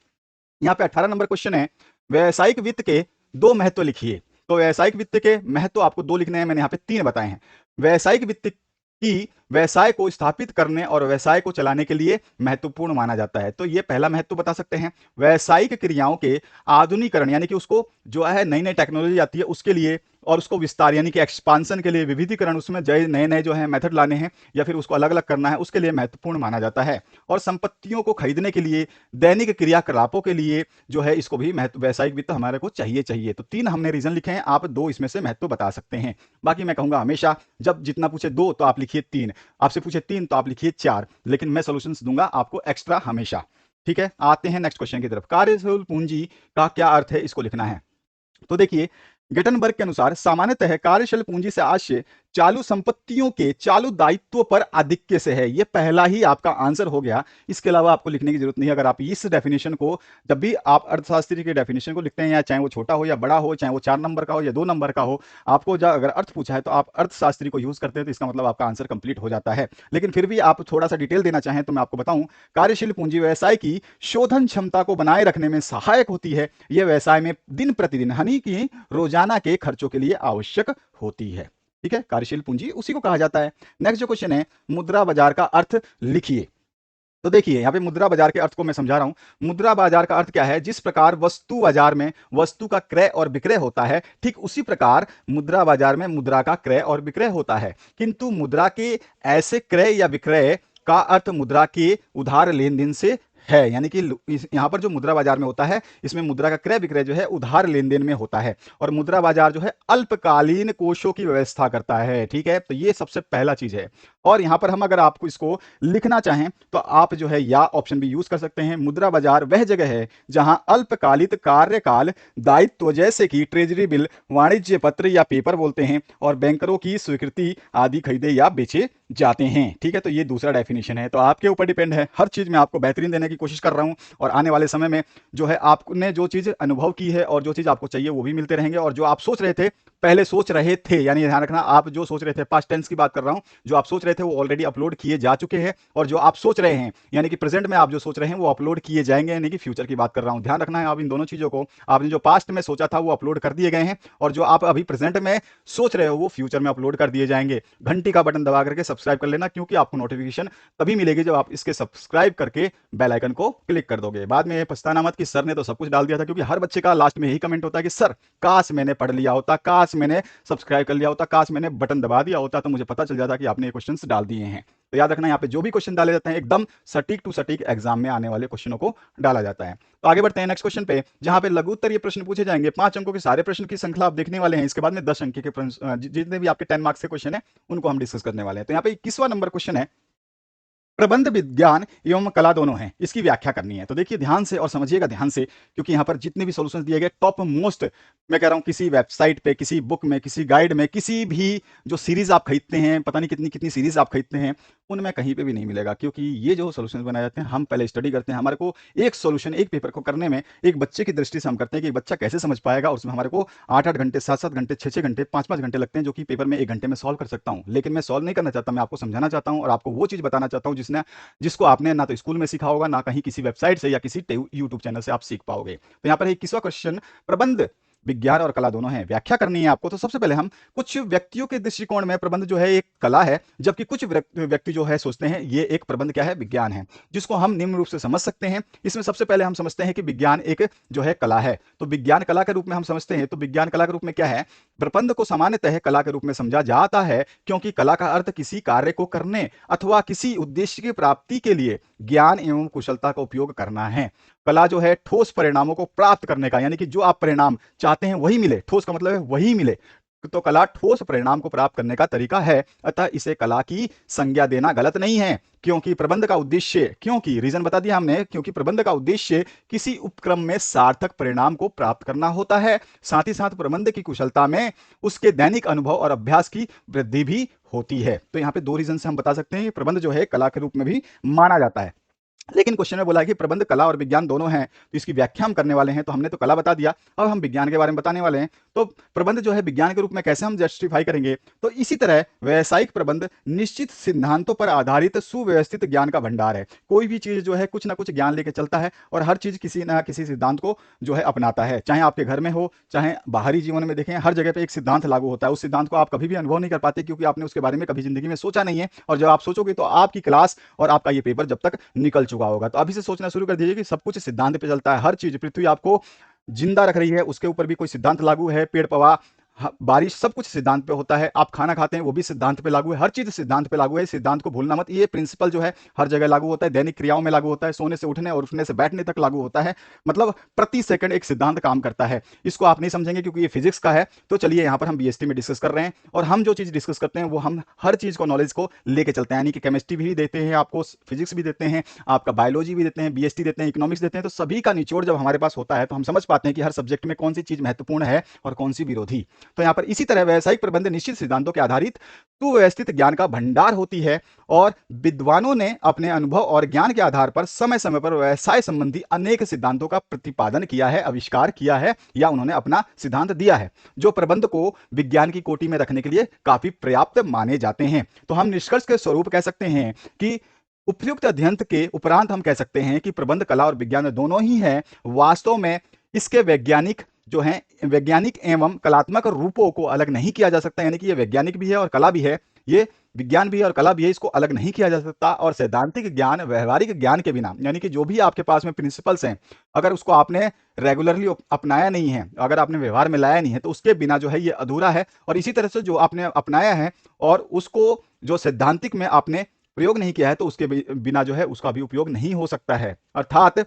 यहाँ पे 18 नंबर क्वेश्चन है, व्यावसायिक वित्त के 2 महत्व लिखिए। तो व्यावसायिक वित्त के महत्व आपको 2 लिखने हैं, मैंने यहाँ पे 3 बताए हैं। व्यावसायिक वित्त की व्यवसाय को स्थापित करने और व्यवसाय को चलाने के लिए महत्वपूर्ण माना जाता है। तो ये पहला महत्व बता सकते हैं। व्यावसायिक क्रियाओं के आधुनिकरण यानी कि उसको जो है नई नई टेक्नोलॉजी आती है उसके लिए और उसको विस्तार यानी कि एक्सपांसन के लिए, विविधीकरण, उसमें नए नए जो है मेथड लाने हैं या फिर उसको अलग अलग करना है, उसके लिए महत्वपूर्ण माना जाता है। और संपत्तियों को खरीदने के लिए, दैनिक क्रियाकलापों के लिए जो है इसको भी व्यावसायिक वित्त हमारे को चाहिए। तो 3 हमने रीजन लिखे हैं, आप 2 इसमें से महत्व बता सकते हैं। बाकी मैं कहूंगा हमेशा जब जितना पूछे 2 तो आप लिखिए 3, आपसे पूछे 3 तो आप लिखिए 4, लेकिन मैं सॉल्यूशंस दूंगा आपको एक्स्ट्रा हमेशा। ठीक है, आते हैं नेक्स्ट क्वेश्चन की तरफ। कार्यशील पूंजी का क्या अर्थ है, इसको लिखना है। तो देखिए गेटनबर्ग के अनुसार सामान्यतः कार्यशील पूंजी से आशय चालू संपत्तियों के चालू दायित्वों पर आधिक्य से है। ये पहला ही आपका आंसर हो गया, इसके अलावा आपको लिखने की जरूरत नहीं है। अगर आप इस डेफिनेशन को, जब भी आप अर्थशास्त्री के डेफिनेशन को लिखते हैं, या चाहे वो छोटा हो या बड़ा हो, चाहे वो 4 नंबर का हो या 2 नंबर का हो, आपको अगर अर्थ पूछा है तो आप अर्थशास्त्री को यूज करते हैं तो इसका मतलब आपका आंसर कंप्लीट हो जाता है। लेकिन फिर भी आप थोड़ा सा डिटेल देना चाहें तो मैं आपको बताऊं, कार्यशील पूंजी व्यवसाय की शोधन क्षमता को बनाए रखने में सहायक होती है। यह व्यवसाय में दिन प्रतिदिन हानि की रोजाना के खर्चों के लिए आवश्यक होती है। ठीक है, कार्यशील पूंजी उसी को कहा जाता है। नेक्स्ट जो क्वेश्चन है, मुद्रा बाजार का अर्थ लिखिए। तो देखिए यहाँ पे मुद्रा बाजार के अर्थ को मैं समझा रहा हूं। मुद्रा बाजार का अर्थ क्या है? जिस प्रकार वस्तु बाजार में वस्तु का क्रय और विक्रय होता है, ठीक उसी प्रकार मुद्रा बाजार में मुद्रा का क्रय और विक्रय होता है। किंतु मुद्रा के ऐसे क्रय या विक्रय का अर्थ मुद्रा के उधार लेन देन से है, यानी कि यहाँ पर जो मुद्रा बाजार में होता है, इसमें मुद्रा का क्रय विक्रय जो है उधार लेन देन में होता है, और मुद्रा बाजार जो है अल्पकालीन कोषों की व्यवस्था करता है। ठीक है, तो ये सबसे पहला चीज है। और यहाँ पर हम अगर आपको इसको लिखना चाहें तो आप जो है या ऑप्शन भी यूज कर सकते हैं। मुद्रा बाजार वह जगह है जहां अल्पकालिक कार्यकाल दायित्व जैसे कि ट्रेजरी बिल, वाणिज्य पत्र या पेपर बोलते हैं, और बैंकरों की स्वीकृति आदि खरीदे या बेचे जाते हैं। ठीक है, तो ये दूसरा डेफिनेशन है। तो आपके ऊपर डिपेंड है, हर चीज में आपको बेहतरीन देने की कोशिश कर रहा हूं, और आने वाले समय में जो है आपने जो चीज अनुभव की है और जो चीज आपको चाहिए वो भी मिलते रहेंगे, और जो आप सोच रहे थे, पहले सोच रहे थे, यानी ध्यान रखना, आप जो सोच रहे थे, पास्ट टेंस की बात कर रहा हूं, जो आप सोच रहे थे वो ऑलरेडी अपलोड किए जा चुके हैं, और जो आप सोच रहे हैं यानी कि प्रेजेंट में आप जो सोच रहे हैं वो अपलोड किए जाएंगे, यानी कि फ्यूचर की बात कर रहा हूं। ध्यान रखना है आप इन दोनों चीजों को, आपने जो पास्ट में सोचा था वो अपलोड कर दिए गए हैं, और जो आप अभी प्रेजेंट में सोच रहे हो वो फ्यूचर में अपलोड कर दिए जाएंगे। घंटी का बटन दबा करके सब्सक्राइब कर लेना, क्योंकि आपको नोटिफिकेशन तभी मिलेगी जब आप इसके सब्सक्राइब करके बेल आइकन को क्लिक कर दोगे। बाद में पछताना मत कि सर ने तो सब कुछ डाल दिया था, क्योंकि हर बच्चे का लास्ट में यही कमेंट होता है कि सर काश मैंने पढ़ लिया होता, काश मैंने सब्सक्राइब कर लिया होता, काश मैंने बटन दबा दिया होता, तो मुझे पता चल जाता कि आपने ये क्वेश्चंस डाल दिए हैं। तो याद रखना, यहाँ पे जो भी क्वेश्चन डाले जाते हैं एकदम सटीक टू सटीक एग्जाम में आने वाले क्वेश्चनों को डाला जाता है। तो आगे बढ़ते हैं नेक्स्ट क्वेश्चन पे, जहां पे लघु उत्तरीय प्रश्न पूछे जाएंगे। 5 अंकों के सारे प्रश्न की श्रृंखला आप देखने वाले हैं। इसके बाद में 10 अंक के प्रश्न, जितने भी आपके 10 मार्क्स के क्वेश्चन है उनको हम डिस्कस करने वाले हैं। तो यहाँ पे 21वां नंबर क्वेश्चन है, प्रबंध विज्ञान एवं कला दोनों हैं, इसकी व्याख्या करनी है। तो देखिए ध्यान से और समझिएगा ध्यान से, क्योंकि यहाँ पर जितने भी सॉल्यूशंस दिए गए टॉप मोस्ट, मैं कह रहा हूँ, किसी वेबसाइट पे, किसी बुक में, किसी गाइड में, किसी भी जो सीरीज आप खरीदते हैं, पता नहीं कितनी कितनी सीरीज आप खरीदते हैं, उनमें कहीं पे भी नहीं मिलेगा। क्योंकि ये जो सॉल्यूशंस बनाए जाते हैं, हम पहले स्टडी करते हैं, हमारे को एक सॉल्यूशन, एक पेपर को करने में एक बच्चे की दृष्टि से हम करते हैं कि एक बच्चा कैसे समझ पाएगा, और उसमें हमारे को 8-8 घंटे, 7-7 घंटे, 6-6 घंटे, 5-5 घंटे लगते हैं, जो कि पेपर में 1 घंटे में सॉल्व कर सकता हूँ। लेकिन मैं सॉल्व नहीं करना चाहता, मैं आपको समझाना चाहता हूँ, और आपको वो चीज बताना चाहता हूँ जिसको आपने ना तो स्कूल में सीखा होगा, ना कहीं किसी वेबसाइट से या किसी यूट्यूब चैनल से आप सीख पाओगे। तो यहाँ पर 21वां क्वेश्चन, प्रबंध विज्ञान और कला दोनों हैं, व्याख्या करनी है आपको। तो सबसे पहले हम कुछ व्यक्तियों के दृष्टिकोण में प्रबंध जो है एक कला है, जबकि कुछ व्यक्ति जो है सोचते हैं ये एक प्रबंध क्या है, विज्ञान है, जिसको हम निम्न रूप से समझ सकते हैं। इसमें सबसे पहले हम समझते हैं कि विज्ञान एक जो है कला है। तो विज्ञान कला के रूप में हम समझते हैं, तो विज्ञान कला के रूप में क्या है, प्रबंध को सामान्यतः कला के रूप में समझा जाता है, क्योंकि कला का अर्थ किसी कार्य को करने अथवा किसी उद्देश्य की प्राप्ति के लिए ज्ञान एवं कुशलता का उपयोग करना है। कला जो है ठोस परिणामों को प्राप्त करने का, यानी कि जो आप परिणाम चाहते हैं वही मिले, ठोस का मतलब है वही मिले, तो कला ठोस परिणाम को प्राप्त करने का तरीका है। अतः इसे कला की संज्ञा देना गलत नहीं है, क्योंकि प्रबंध का उद्देश्य, क्योंकि रीजन बता दिया हमने, क्योंकि प्रबंध का उद्देश्य किसी उपक्रम में सार्थक परिणाम को प्राप्त करना होता है। साथ ही साथ प्रबंध की कुशलता में उसके दैनिक अनुभव और अभ्यास की वृद्धि भी होती है। तो यहाँ पे 2 रीजन से हम बता सकते हैं प्रबंध जो है कला के रूप में भी माना जाता है। लेकिन क्वेश्चन में बोला है कि प्रबंध कला और विज्ञान दोनों हैं, तो इसकी व्याख्या हम करने वाले हैं। तो हमने तो कला बता दिया, अब हम विज्ञान के बारे में बताने वाले हैं। तो प्रबंध जो है विज्ञान के रूप में कैसे हम जस्टिफाई करेंगे, तो इसी तरह व्यावसायिक प्रबंध निश्चित सिद्धांतों पर आधारित सुव्यवस्थित ज्ञान का भंडार है। कोई भी चीज जो है कुछ ना कुछ ज्ञान लेके चलता है, और हर चीज किसी ना किसी सिद्धांत को जो है अपनाता है। चाहे आपके घर में हो, चाहे बाहरी जीवन में देखें, हर जगह पे एक सिद्धांत लागू होता है। उस सिद्धांत को आप कभी भी अनुभव नहीं कर पाते, क्योंकि आपने उसके बारे में कभी जिंदगी में सोचा नहीं है, और जब आप सोचोगे तो आपकी क्लास और आपका ये पेपर जब तक निकल चुका होगा। तो अभी से सोचना शुरू कर दीजिए कि सब कुछ सिद्धांत पे चलता है। हर चीज, पृथ्वी आपको जिंदा रख रही है, उसके ऊपर भी कोई सिद्धांत लागू है। पेड़ पौधा, बारिश, सब कुछ सिद्धांत पे होता है। आप खाना खाते हैं वो भी सिद्धांत पे लागू है। हर चीज सिद्धांत पे लागू है, सिद्धांत को भूलना मत। ये प्रिंसिपल जो है हर जगह लागू होता है, दैनिक क्रियाओं में लागू होता है, सोने से उठने और उठने से बैठने तक लागू होता है। मतलब प्रति सेकंड एक सिद्धांत काम करता है। इसको आप नहीं समझेंगे क्योंकि ये फिजिक्स का है। तो चलिए, यहाँ पर हम बीएसटी में डिस्कस कर रहे हैं, और हम जो चीज डिस्कस करते हैं वो हम हर चीज को, नॉलेज को लेके चलते हैं। यानी कि केमिस्ट्री भी देते हैं आपको, फिजिक्स भी देते हैं, आपका बायोलॉजी भी देते हैं, बीएसटी देते हैं, इकोनॉमिक्स देते हैं। तो सभी का निचोड़ जब हमारे पास होता है तो हम समझ पाते हैं कि हर सब्जेक्ट में कौन सी चीज महत्वपूर्ण है और कौन सी विरोधी। तो यहाँ पर इसी तरह व्यावसायिक प्रबंध निश्चित सिद्धांतों के आधारित सुव्यवस्थित ज्ञान का भंडार होती है, और विद्वानों ने अपने अनुभव और ज्ञान के आधार पर समय समय पर व्यवसाय संबंधी अनेक सिद्धांतों का प्रतिपादन किया है, आविष्कार किया है, या उन्होंने अपना सिद्धांत दिया है, जो प्रबंध को विज्ञान की कोटि में रखने के लिए काफी पर्याप्त माने जाते हैं। तो हम निष्कर्ष के स्वरूप कह सकते हैं कि उपयुक्त अध्ययन के उपरांत हम कह सकते हैं कि प्रबंध कला और विज्ञान दोनों ही है। वास्तव में इसके वैज्ञानिक जो है, वैज्ञानिक एवं कलात्मक रूपों को अलग नहीं किया जा सकता। यानी कि ये वैज्ञानिक भी है और कला भी है, ये विज्ञान भी है और कला भी है, इसको अलग नहीं किया जा सकता। और सैद्धांतिक ज्ञान व्यवहारिक ज्ञान के बिना, यानी कि जो भी आपके पास में प्रिंसिपल्स हैं, अगर उसको आपने रेगुलरली अपनाया नहीं है, अगर आपने व्यवहार में लाया नहीं है, तो उसके बिना जो है ये अधूरा है। और इसी तरह से जो आपने अपनाया है और उसको जो सैद्धांतिक में आपने प्रयोग नहीं किया है तो उसके बिना जो है उसका भी उपयोग नहीं हो सकता है। अर्थात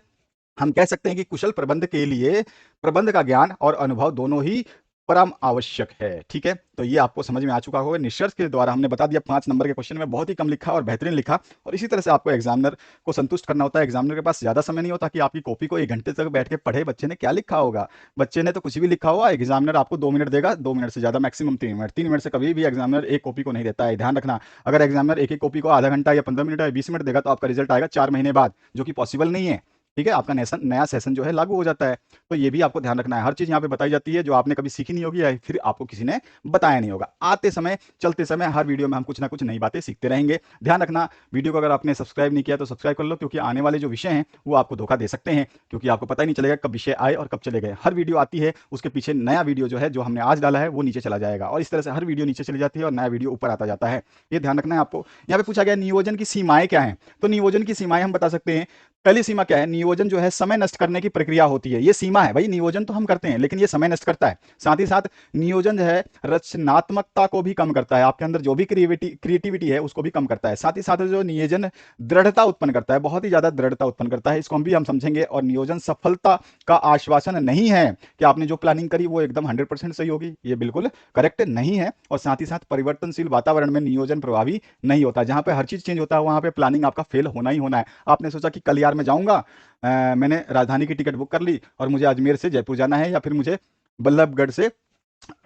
हम कह सकते हैं कि कुशल प्रबंध के लिए प्रबंध का ज्ञान और अनुभव दोनों ही परम आवश्यक है। ठीक है, तो ये आपको समझ में आ चुका होगा। निष्कर्ष के द्वारा हमने बता दिया 5 नंबर के क्वेश्चन में बहुत ही कम लिखा और बेहतरीन लिखा, और इसी तरह से आपको एग्जामिनर को संतुष्ट करना होता है। एग्जामिनर के पास ज्यादा समय नहीं होता कि आपकी कॉपी को 1 घंटे तक बैठ के पढ़े बच्चे ने क्या लिखा होगा। बच्चे ने तो कुछ भी लिखा हुआ, एग्जामिनर आपको 2 मिनट देगा, 2 मिनट से ज्यादा मैक्सिमम 3 मिनट, 3 मिनट से कभी भी एग्जामिनर एक कॉपी को नहीं देता है, ध्यान रखना। अगर एग्जामिनर एक कॉपी को आधा घंटा या 15 मिनट या 20 मिनट देगा तो आपका रिजल्ट आएगा 4 महीने बाद, जो कि पॉसिबल नहीं है। ठीक है, आपका नया सेशन जो है लागू हो जाता है। तो ये भी आपको ध्यान रखना है। हर चीज यहाँ पे बताई जाती है जो आपने कभी सीखी नहीं होगी या फिर आपको किसी ने बताया नहीं होगा। आते समय चलते समय हर वीडियो में हम कुछ ना कुछ नई बातें सीखते रहेंगे। ध्यान रखना, वीडियो को अगर आपने सब्सक्राइब नहीं किया तो सब्सक्राइब कर लो, क्योंकि आने वाले जो विषय हैं वो आपको धोखा दे सकते हैं, क्योंकि आपको पता ही नहीं चलेगा कब विषय आए और कब चले गए। हर वीडियो आती है, उसके पीछे नया वीडियो जो है जो हमने आज डाला है वो नीचे चला जाएगा, और इस तरह से हर वीडियो नीचे चली जाती है और नया वीडियो ऊपर आता जाता है। ये ध्यान रखना है आपको। यहाँ पे पूछा गया नियोजन की सीमाएं क्या हैं, तो नियोजन की सीमाएं हम बता सकते हैं। पहली सीमा क्या है, नियोजन जो है समय नष्ट करने की प्रक्रिया होती है। ये सीमा है भाई, नियोजन तो हम करते हैं लेकिन ये समय नष्ट करता है। साथ ही साथ नियोजन जो है रचनात्मकता को भी कम करता है, आपके अंदर जो भी क्रिएटिविटी है उसको भी कम करता है। साथ ही साथ जो नियोजन दृढ़ता उत्पन्न करता है, बहुत ही ज्यादा दृढ़ता उत्पन्न करता है, इसको हम भी समझेंगे। और नियोजन सफलता का आश्वासन नहीं है कि आपने जो प्लानिंग करी वो एकदम 100% सही होगी, ये बिल्कुल करेक्ट नहीं है। और साथ ही साथ परिवर्तनशील वातावरण में नियोजन प्रभावी नहीं होता। जहां पे हर चीज चेंज होता है वहां पे प्लानिंग आपका फेल होना ही होना है। आपने सोचा कि कल यार मैं जाऊंगा, मैंने राजधानी की टिकट बुक कर ली और मुझे अजमेर से जयपुर जाना है, या फिर मुझे बल्लभगढ़ से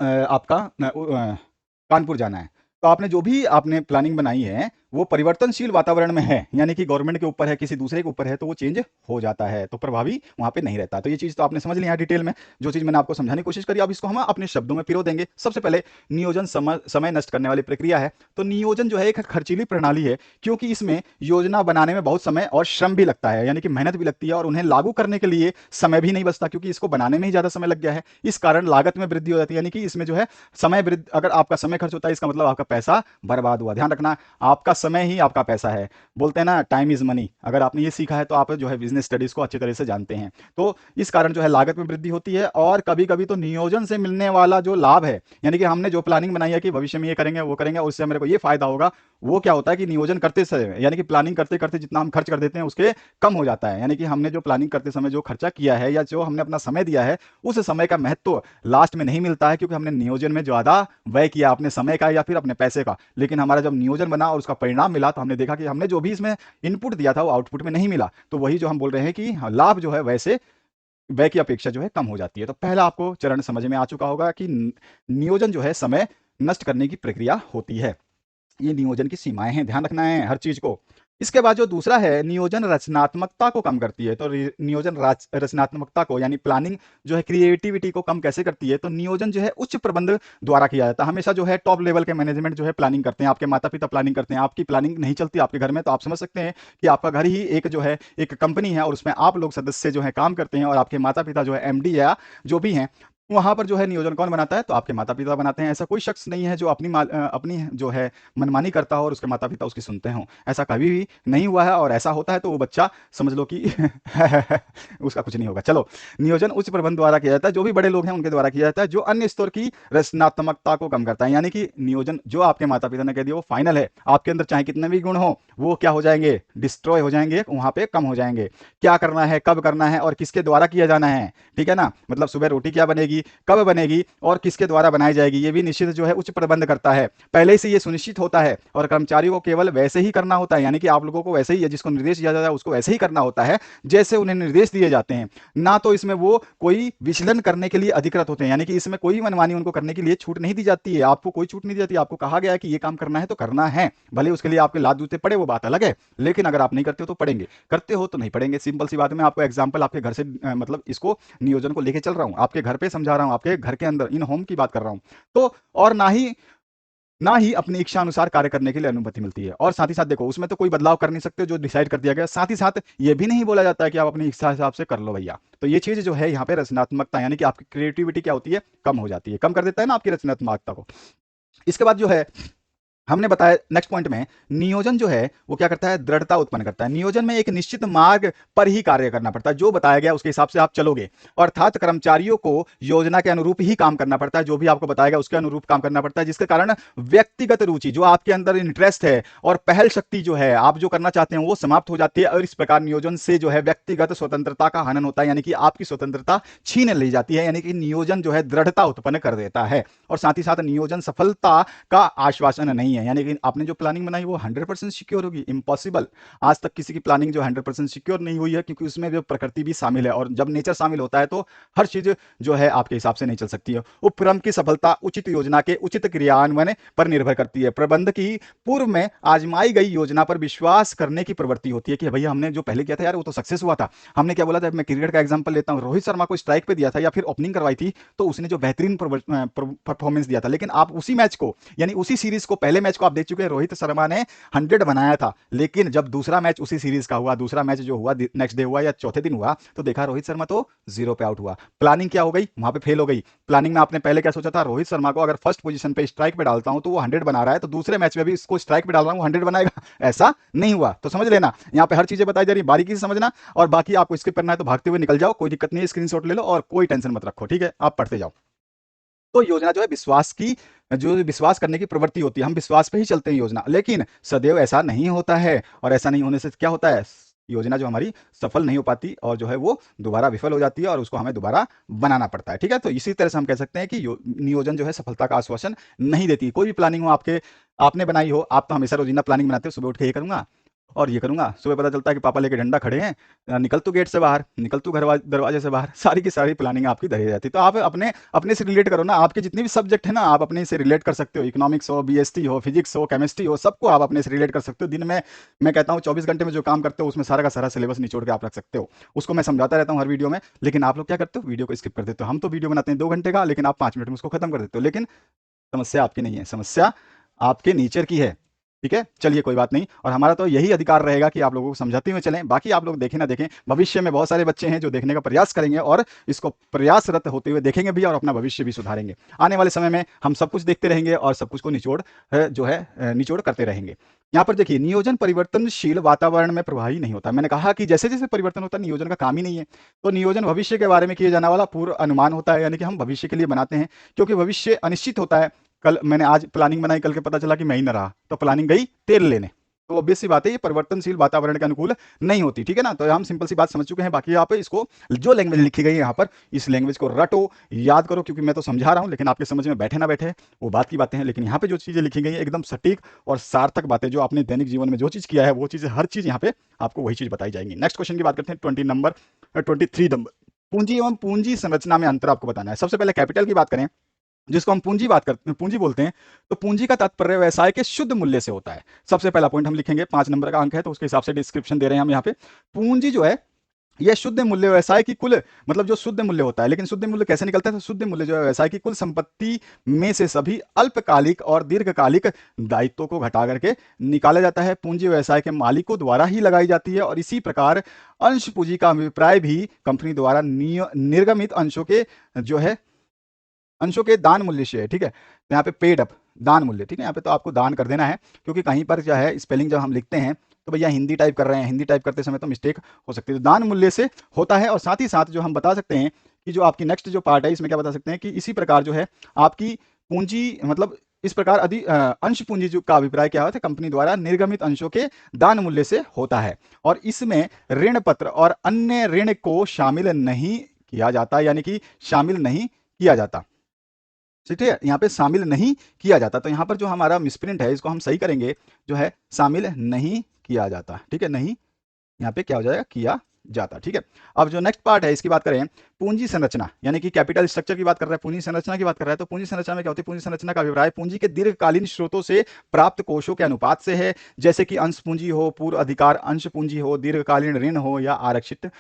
आपका कानपुर जाना है। तो आपने जो भी आपने प्लानिंग बनाई है वो परिवर्तनशील वातावरण में है, यानी कि गवर्नमेंट के ऊपर है, किसी दूसरे के ऊपर है, तो वो चेंज हो जाता है, तो प्रभावी वहां पे नहीं रहता। तो ये चीज तो आपने समझ लिया डिटेल में, जो चीज मैंने आपको समझाने की कोशिश करी। अब इसको हम अपने शब्दों में पिरो देंगे। सबसे पहले नियोजन समय नष्ट करने वाली प्रक्रिया है। तो नियोजन जो है एक खर्चीली प्रणाली है, क्योंकि इसमें योजना बनाने में बहुत समय और श्रम भी लगता है, यानी कि मेहनत भी लगती है, और उन्हें लागू करने के लिए समय भी नहीं बचता, क्योंकि इसको बनाने में ही ज्यादा समय लग गया है। इस कारण लागत में वृद्धि हो जाती है, यानी कि इसमें जो है समय वृद्धि, अगर आपका समय खर्च होता है इसका मतलब आपका पैसा बर्बाद हुआ। ध्यान रखना, आपका समय ही आपका पैसा है। बोलते हैं ना, टाइम इज मनी। अगर आपने ये सीखा है तो आप जो है बिजनेस स्टडीज को अच्छी तरह से जानते हैं। तो इस कारण जो है लागत में वृद्धि होती है, और कभी कभी तो नियोजन से मिलने वाला जो लाभ है, यानी कि हमने जो प्लानिंग बनाई है कि भविष्य में ये करेंगे वो करेंगे, उससे मेरे को ये फायदा होगा, वो क्या होता है कि नियोजन करते समय, यानी कि प्लानिंग करते करते जितना हम खर्च कर देते हैं उसके कम हो जाता है। यानी कि हमने जो प्लानिंग करते समय जो खर्चा किया है या जो हमने अपना समय दिया है, उस समय का महत्व लास्ट में नहीं मिलता है, क्योंकि हमने नियोजन में ज्यादा व्यय किया अपने समय का या फिर अपने पैसे का। लेकिन हमारा जब नियोजन बना और उसका परिणाम मिला तो हमने देखा कि हमने जो भी इसमें इनपुट दिया था वो आउटपुट में नहीं मिला। तो वही जो हम बोल रहे हैं कि लाभ जो है वैसे व्यय की अपेक्षा जो है कम हो जाती है। तो पहला आपको चरण समझ में आ चुका होगा कि नियोजन जो है समय नष्ट करने की प्रक्रिया होती है। ये नियोजन की सीमाएं हैं, ध्यान रखना है हर चीज को। इसके बाद जो दूसरा है, नियोजन रचनात्मकता को कम करती है। तो नियोजन रचनात्मकता को, यानी प्लानिंग जो है क्रिएटिविटी को कम कैसे करती है, तो नियोजन जो है उच्च प्रबंध द्वारा किया जाता है। हमेशा जो है टॉप लेवल के मैनेजमेंट जो है प्लानिंग करते हैं, आपके माता पिता प्लानिंग करते हैं। आपकी प्लानिंग नहीं चलती आपके घर में, तो आप समझ सकते हैं कि आपका घर ही एक जो है एक कंपनी है, और उसमें आप लोग सदस्य जो है काम करते हैं, और आपके माता पिता जो है एमडी या जो भी हैं, वहां पर जो है नियोजन कौन बनाता है, तो आपके माता पिता बनाते हैं। ऐसा कोई शख्स नहीं है जो अपनी जो है मनमानी करता हो और उसके माता पिता उसकी सुनते हो। ऐसा कभी भी नहीं हुआ है, और ऐसा होता है तो वो बच्चा समझ लो कि उसका कुछ नहीं होगा। चलो, नियोजन उच्च प्रबंध द्वारा किया जाता है, जो भी बड़े लोग हैं उनके द्वारा किया जाता है, जो अन्य स्तर की रचनात्मकता को कम करता है। यानी कि नियोजन जो आपके माता पिता ने कह दिया वो फाइनल है, आपके अंदर चाहे कितने भी गुण हो वो क्या हो जाएंगे, डिस्ट्रॉय हो जाएंगे, वहां पे कम हो जाएंगे। क्या करना है, कब करना है और किसके द्वारा किया जाना है, ठीक है ना। मतलब सुबह रोटी क्या बनेगी, कब बनेगी और किसके द्वारा बनाई जाएगी, ये भी निश्चित जो है उच्च प्रबंध करता है। पहले से ये सुनिश्चित होता है, और कर्मचारियों को केवल वैसे ही करना होता है, यानी कि आप लोगों को वैसे ही, जिसको निर्देश दिया जाता है उसको वैसे ही करना होता है जैसे उन्हें निर्देश दिए जाते हैं, ना तो इसमें वो कोई विचलन करने के लिए अधिकृत होते हैं। यानी कि इसमें कोई मनमानी उनको करने के लिए छूट नहीं दी जाती है। आपको कोई छूट नहीं दी जाती, आपको कहा गया है कि ये काम करना है तो करना है, भले उसके लिए आपके लात जूते पड़े वो बात अलग है, लेकिन अगर आप नहीं करते हो तो पड़ेंगे, करते हो तो नहीं पड़ेंगे। सिंपल सी बात है। मैं आपको एग्जाम्पल आपके घर से मतलब इसको नियोजन को लेके चल रहा हूं, आपके घर पे समझा रहा हूं, आपके घर के अंदर इन होम की बात कर रहा हूं। तो और ना ही अपनी इच्छा अनुसार कार्य करने के लिए अनुमति मिलती है। और साथ ही साथ देखो, उसमें तो कोई बदलाव कर नहीं सकते जो डिसाइड कर दिया गया। साथ ही साथ ये भी नहीं बोला जाता है कि आप अपनी इच्छा हिसाब से कर लो भैया। तो ये चीज जो है यहाँ पे रचनात्मकता, यानी कि आपकी क्रिएटिविटी क्या होती है, कम हो जाती है, कम कर देता है ना आपकी रचनात्मकता को। इसके बाद जो है हमने बताया नेक्स्ट पॉइंट में, नियोजन जो है वो क्या करता है, दृढ़ता उत्पन्न करता है। नियोजन में एक निश्चित मार्ग पर ही कार्य करना पड़ता है, जो बताया गया उसके हिसाब से आप चलोगे, अर्थात कर्मचारियों को योजना के अनुरूप ही काम करना पड़ता है, जो भी आपको बताया गया उसके अनुरूप काम करना पड़ता है, जिसके कारण व्यक्तिगत रुचि, जो आपके अंदर इंटरेस्ट है और पहल शक्ति जो है, आप जो करना चाहते हैं वो समाप्त हो जाती है, और इस प्रकार नियोजन से जो है व्यक्तिगत स्वतंत्रता का हनन होता है, यानी कि आपकी स्वतंत्रता छीन ली जाती है। यानी कि नियोजन जो है दृढ़ता उत्पन्न कर देता है, और साथ ही साथ नियोजन सफलता का आश्वासन नहीं है, यानी कि आपने जो प्लानिंग बनाई वो 100% सिक्योर होगी, इम्पॉसिबल। आज तक किसी की प्लानिंग जो 100% सिक्योर नहीं हुई है, क्योंकि उसमें जो प्रकृति भी शामिल है, और जब नेचर शामिल होता है तो हर चीज जो है आपके हिसाब से नहीं चल सकती है। उपक्रम की सफलता उचित योजना के उचित क्रियान्वयन पर निर्भर करती है। प्रबंध की पूर्व में आजमाई गई योजना पर विश्वास करने की प्रवृत्ति होती है कि भैया हमने जो पहले किया था यार वो तो सक्सेस हुआ था। हमने क्या बोला था, मैं क्रिकेट का एग्जांपल लेता हूं, रोहित शर्मा को स्ट्राइक पे दिया था या फिर ओपनिंग करवाई थी, तो उसने जो बेहतरीन परफॉर्मेंस दिया था, लेकिन आप उसी मैच को, यानी उसी सीरीज को, पहले मैच को आप देख चुके हैं, रोहित शर्मा ने 100 बनाया था, लेकिन जब दूसरा मैच उसी सीरीज का हुआ, दूसरा मैच जो हुआ नेक्स्ट डे हुआ या चौथे दिन हुआ, तो देखा रोहित शर्मा तो 0 पे आउट हुआ। प्लानिंग क्या हो गई, वहां पे फेल हो गई। प्लानिंग में आपने पहले क्या सोचा था, रोहित शर्मा को अगर फर्स्ट पोजीशन पे स्ट्राइक पे डालता हूं तो वो 100 बना रहा है, तो दूसरे मैच में भी इसको स्ट्राइक पे डाल रहा हूं 100 बनाएगा, ऐसा नहीं हुआ। तो समझ लेना, यहाँ पे हर चीजें बताई जा रही है, बारीकी से समझना, और बाकी आपको स्किप करना है तो भागते हुए निकल जाओ, कोई दिक्कत नहीं है, स्क्रीनशॉट ले लो और कोई टेंशन मत रखो, ठीक है, आप पढ़ते जाओ। तो योजना जो है विश्वास की, जो विश्वास करने की प्रवृत्ति होती है, हम विश्वास पे ही चलते हैं योजना, लेकिन सदैव ऐसा नहीं होता है, और ऐसा नहीं होने से क्या होता है, योजना जो हमारी सफल नहीं हो पाती और जो है वो दोबारा विफल हो जाती है, और उसको हमें दोबारा बनाना पड़ता है, ठीक है। तो इसी तरह से हम कह सकते हैं कि नियोजन जो है सफलता का आश्वासन नहीं देती। कोई भी प्लानिंग हो आपके, आपने बनाई हो, आप तो हमेशा रोजीना प्लानिंग बनाते हो, सुबह उठ के ये करूंगा और ये करूंगा, सुबह पता चलता है कि पापा लेके डंडा खड़े हैं, निकल तू गेट से बाहर, निकल तू घर दरवाजे से बाहर, सारी की सारी प्लानिंग आपकी धरी रहती है। तो आप अपने अपने से रिलेट करो ना, आपके जितने भी सब्जेक्ट है ना आप अपने से रिलेट कर सकते हो, इकोनॉमिक्स हो, बीएसटी हो, फिजिक्स हो, केमिस्ट्री हो, सबको आप अपने से रिलेट कर सकते हो। दिन में मैं कहता हूँ 24 घंटे में जो काम करते हो उसमें सारा का सारा सिलेबस निचोड़ के आप रख सकते हो, उसको मैं समझाता रहता हूँ हर वीडियो में, लेकिन आप लोग क्या करते हो, वीडियो को स्किप कर देते हो। हम तो वीडियो बनाते हैं 2 घंटे का, लेकिन आप 5 मिनट में उसको खत्म कर देते हो, लेकिन समस्या आपकी नहीं है, समस्या आपके नेचर की है, ठीक है। चलिए कोई बात नहीं, और हमारा तो यही अधिकार रहेगा कि आप लोगों को समझाते हुए चलें, बाकी आप लोग देखें ना देखें, भविष्य में बहुत सारे बच्चे हैं जो देखने का प्रयास करेंगे और इसको प्रयासरत होते हुए देखेंगे भी, और अपना भविष्य भी सुधारेंगे। आने वाले समय में हम सब कुछ देखते रहेंगे और सब कुछ को निचोड़ जो है निचोड़ करते रहेंगे। यहाँ पर देखिए, नियोजन परिवर्तनशील वातावरण में प्रभावी नहीं होता। मैंने कहा कि जैसे जैसे परिवर्तन होता है नियोजन का काम ही नहीं है। तो नियोजन भविष्य के बारे में किए जाने वाला पूर्व अनुमान होता है, यानी कि हम भविष्य के लिए बनाते हैं, क्योंकि भविष्य अनिश्चित होता है। कल मैंने आज प्लानिंग बनाई, कल के पता चला कि मैं ही ना रहा, तो प्लानिंग गई तेल लेने। तो ऑब्वियस सी बात है ये परिवर्तनशील वातावरण के अनुकूल नहीं होती, ठीक है ना। तो हम सिंपल सी बात समझ चुके हैं। बाकी आप इसको, जो लैंग्वेज लिखी गई है यहाँ पर, इस लैंग्वेज को रटो, याद करो, क्योंकि मैं तो समझा रहा हूँ, लेकिन आपके समझ में बैठे ना बैठे वो बात की बातें हैं, लेकिन यहाँ पे जो चीजें लिखी गई है एकदम सटीक और सार्थक बातें, जो आपने दैनिक जीवन में जो चीज किया है वो चीज, हर चीज यहाँ पे आपको वही चीज बताई जाएंगी। नेक्स्ट क्वेश्चन की बात करते हैं, 23 नंबर, पूंजी एवं पूंजी संरचना में अंतर आपको बताना है। सबसे पहले कैपिटल की बात करें, जिसको हम पूंजी बात करते हैं, पूंजी बोलते हैं, तो पूंजी का तात्पर्य व्यवसाय के शुद्ध मूल्य से होता है। सबसे पहला पॉइंट हम लिखेंगे, 5 नंबर का अंक है तो उसके हिसाब से डिस्क्रिप्शन दे रहे हैं हम यहाँ पे। पूंजी जो है यह शुद्ध मूल्य व्यवसाय की कुल, मतलब जो शुद्ध मूल्य होता है, लेकिन शुद्ध मूल्य कैसे निकलता है, तो शुद्ध मूल्य जो है व्यवसाय की कुल संपत्ति में से सभी अल्पकालिक और दीर्घकालिक दायित्वों को घटा करके निकाला जाता है। पूंजी व्यवसाय के मालिकों द्वारा ही लगाई जाती है, और इसी प्रकार अंश पूंजी का अभिप्राय भी कंपनी द्वारा निर्गमित अंशों के जो है अंशों के दान मूल्य से है, ठीक है। तो यहाँ पे पेड अप दान मूल्य, ठीक है, यहाँ पे तो आपको दान कर देना है, क्योंकि कहीं पर क्या है स्पेलिंग जब हम लिखते हैं तो भैया हिंदी टाइप कर रहे हैं, हिंदी टाइप करते समय तो मिस्टेक हो सकती है, तो दान मूल्य से होता है। और साथ ही साथ जो हम बता सकते हैं कि जो आपकी नेक्स्ट जो पार्ट है इसमें क्या बता सकते हैं कि इसी प्रकार जो है आपकी पूंजी, मतलब इस प्रकार अंश पूंजी जो का अभिप्राय क्या होता है, कंपनी द्वारा निर्गमित अंशों के दान मूल्य से होता है, और इसमें ऋण पत्र और अन्य ऋण को शामिल नहीं किया जाता, यानी कि शामिल नहीं किया जाता, ठीक है, यहाँ पे शामिल नहीं किया जाता। तो यहाँ पर जो हमारा मिसप्रिंट है इसको हम सही करेंगे, जो है शामिल नहीं किया जाता, ठीक है, नहीं यहाँ पे क्या हो जाएगा, किया जाता, ठीक है। अब जो नेक्स्ट पार्ट है इसकी बात करें, पूंजी संरचना, यानी कि कैपिटल स्ट्रक्चर की बात कर रहा है, पूंजी संरचना की बात कर रहा है। तो पूंजी संरचना में क्या होती है, पूंजी संरचना का अभिप्राय पूंजी के दीर्घकालीन स्रोतों से प्राप्त कोषों के अनुपात से है, जैसे कि अंश पूंजी हो, पूर्व अधिकार अंश पूंजी हो, दीर्घकालीन ऋण हो, या आरक्षित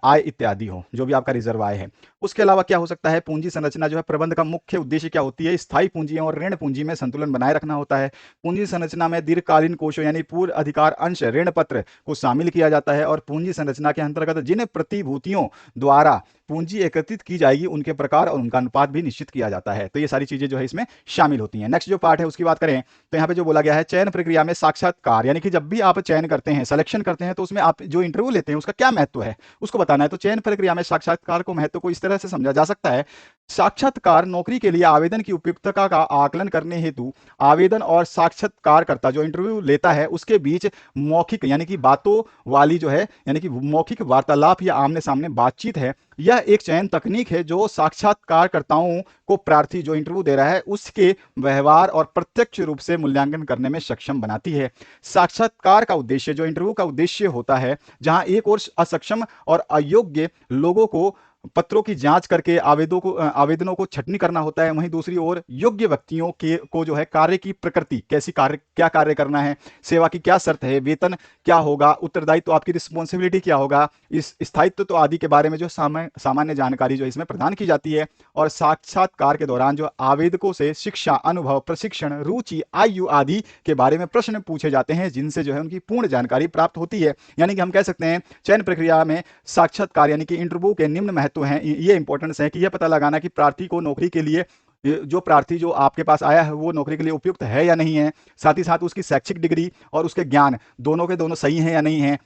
आय इत्यादि हो, जो भी आपका रिजर्व आय है। उसके अलावा क्या हो सकता है, पूंजी संरचना जो है प्रबंध का मुख्य उद्देश्य क्या होती है, स्थायी पूंजी और ऋण पूंजी में संतुलन बनाए रखना होता है। पूंजी संरचना में दीर्घकालीन कोषों यानी पूर्व अधिकार अंश ऋण पत्र को शामिल किया जाता है, और पूंजी संरचना के अंतर्गत जिन प्रतिभूतियों द्वारा पूंजी एकत्रित की जाएगी उनके प्रकार और उनका अनुपात भी निश्चित किया जाता है। तो ये सारी चीजें जो है इसमें शामिल होती हैं। नेक्स्ट जो पार्ट है उसकी बात करें तो यहाँ पे जो बोला गया है चयन प्रक्रिया में साक्षात्कार, यानी कि जब भी आप चयन करते हैं, सिलेक्शन करते हैं, तो उसमें आप जो इंटरव्यू लेते हैं उसका क्या महत्व है उसको बताना है। तो चयन प्रक्रिया में साक्षात्कार को महत्व को इस तरह से समझा जा सकता है। साक्षात्कार नौकरी के लिए आवेदन की उपयुक्तता का आकलन करने हेतु आवेदन और साक्षात्कारकर्ता जो इंटरव्यू लेता है उसके बीच मौखिक यानी कि बातों वाली जो है यानी कि मौखिक वार्तालाप या आमने सामने बातचीत है। यह एक चयन तकनीक है जो साक्षात्कारकर्ताओं को प्रार्थी जो इंटरव्यू दे रहा है उसके व्यवहार और प्रत्यक्ष रूप से मूल्यांकन करने में सक्षम बनाती है। साक्षात्कार का उद्देश्य जो इंटरव्यू का उद्देश्य होता है, जहां एक और असक्षम और अयोग्य लोगों को पत्रों की जांच करके आवेदनों को छटनी करना होता है, वहीं दूसरी ओर योग्य व्यक्तियों के को जो है कार्य की प्रकृति, कैसी कार्य, क्या कार्य करना है, सेवा की क्या शर्त है, वेतन क्या होगा, उत्तरदायित्व, आपकी रिस्पॉन्सिबिलिटी क्या होगा, इस स्थायित्व तो आदि के बारे में जो सामान्य जानकारी जो इसमें प्रदान की जाती है। और साक्षात्कार के दौरान जो आवेदकों से शिक्षा, अनुभव, प्रशिक्षण, रुचि, आयु आदि के बारे में प्रश्न पूछे जाते हैं जिनसे जो है उनकी पूर्ण जानकारी प्राप्त होती है। यानी कि हम कह सकते हैं चयन प्रक्रिया में साक्षात्कार यानी कि इंटरव्यू के निम्न महत्व हैं, ये इंपॉर्टेंस है कि यह पता लगाना कि प्रार्थी को नौकरी के लिए जो प्रार्थी जो आपके पास आया है वो नौकरी के लिए उपयुक्त है या नहीं है, साथ ही साथ उसकी शैक्षिक डिग्री और उसके ज्ञान दोनों के दोनों सही हैं या नहीं है।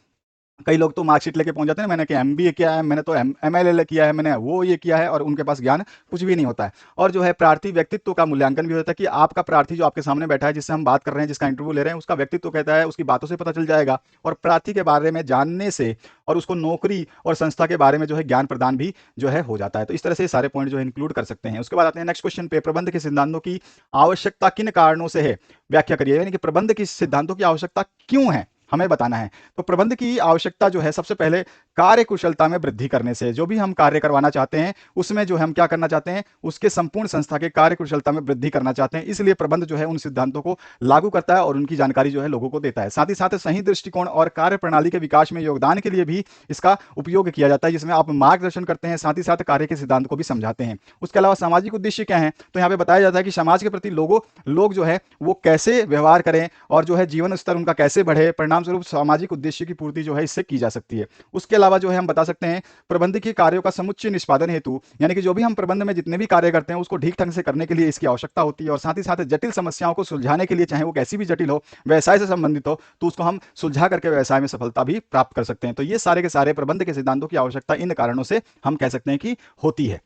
कई लोग तो मार्कशीट लेके पहुंच जाते हैं, मैंने क्या एमबीए किया है, मैंने तो एमएलएल किया है, मैंने वो ये किया है, और उनके पास ज्ञान कुछ भी नहीं होता है। और जो है प्रार्थी व्यक्तित्व का मूल्यांकन भी होता है कि आपका प्रार्थी जो आपके सामने बैठा है, जिससे हम बात कर रहे हैं, जिसका इंटरव्यू ले रहे हैं, उसका व्यक्तित्व कहता है, उसकी बातों से पता चल जाएगा। और प्रार्थी के बारे में जानने से और उसको नौकरी और संस्था के बारे में जो है ज्ञान प्रदान भी जो है हो जाता है। तो इस तरह से सारे पॉइंट जो है इंक्लूड कर सकते हैं। उसके बाद आते हैं नेक्स्ट क्वेश्चन पे, प्रबंध के सिद्धांतों की आवश्यकता किन कारणों से है, व्याख्या करिए। यानी कि प्रबंध की सिद्धांतों की आवश्यकता क्यों है हमें बताना है। तो प्रबंध की आवश्यकता जो है सबसे पहले कार्य कुशलता में वृद्धि करने से, जो भी हम कार्य करवाना चाहते हैं उसमें जो हम क्या करना चाहते हैं, उसके संपूर्ण संस्था के कार्य कुशलता में वृद्धि करना चाहते हैं, इसलिए प्रबंध जो है उन सिद्धांतों को लागू करता है और उनकी जानकारी जो है लोगों को देता है। साथ ही साथ सही दृष्टिकोण और कार्य प्रणाली के विकास में योगदान के लिए भी इसका उपयोग किया जाता है, जिसमें आप मार्गदर्शन करते हैं, साथ ही साथ कार्य के सिद्धांत को भी समझाते हैं। उसके अलावा सामाजिक उद्देश्य क्या है, तो यहाँ पे बताया जाता है कि समाज के प्रति लोग जो है वो कैसे व्यवहार करें और जो है जीवन स्तर उनका कैसे बढ़े, परिणाम स्वरूप सामाजिक उद्देश्य की पूर्ति जो है इससे की जा सकती है। उसके अलावा जो है हम बता सकते हैं प्रबंधकीय कार्यों का समुच्चय निष्पादन हेतु, यानी कि जो भी हम प्रबंध में जितने भी कार्य करते हैं उसको ठीक ढंग से करने के लिए इसकी आवश्यकता होती है। और साथ ही साथ जटिल समस्याओं को सुलझाने के लिए, चाहे वो कैसी भी जटिल हो, व्यवसाय से संबंधित हो, तो उसको हम सुलझा करके व्यवसाय में सफलता भी प्राप्त कर सकते हैं। तो ये सारे के सारे प्रबंध के सिद्धांतों की आवश्यकता इन कारणों से हम कह सकते हैं कि होती है।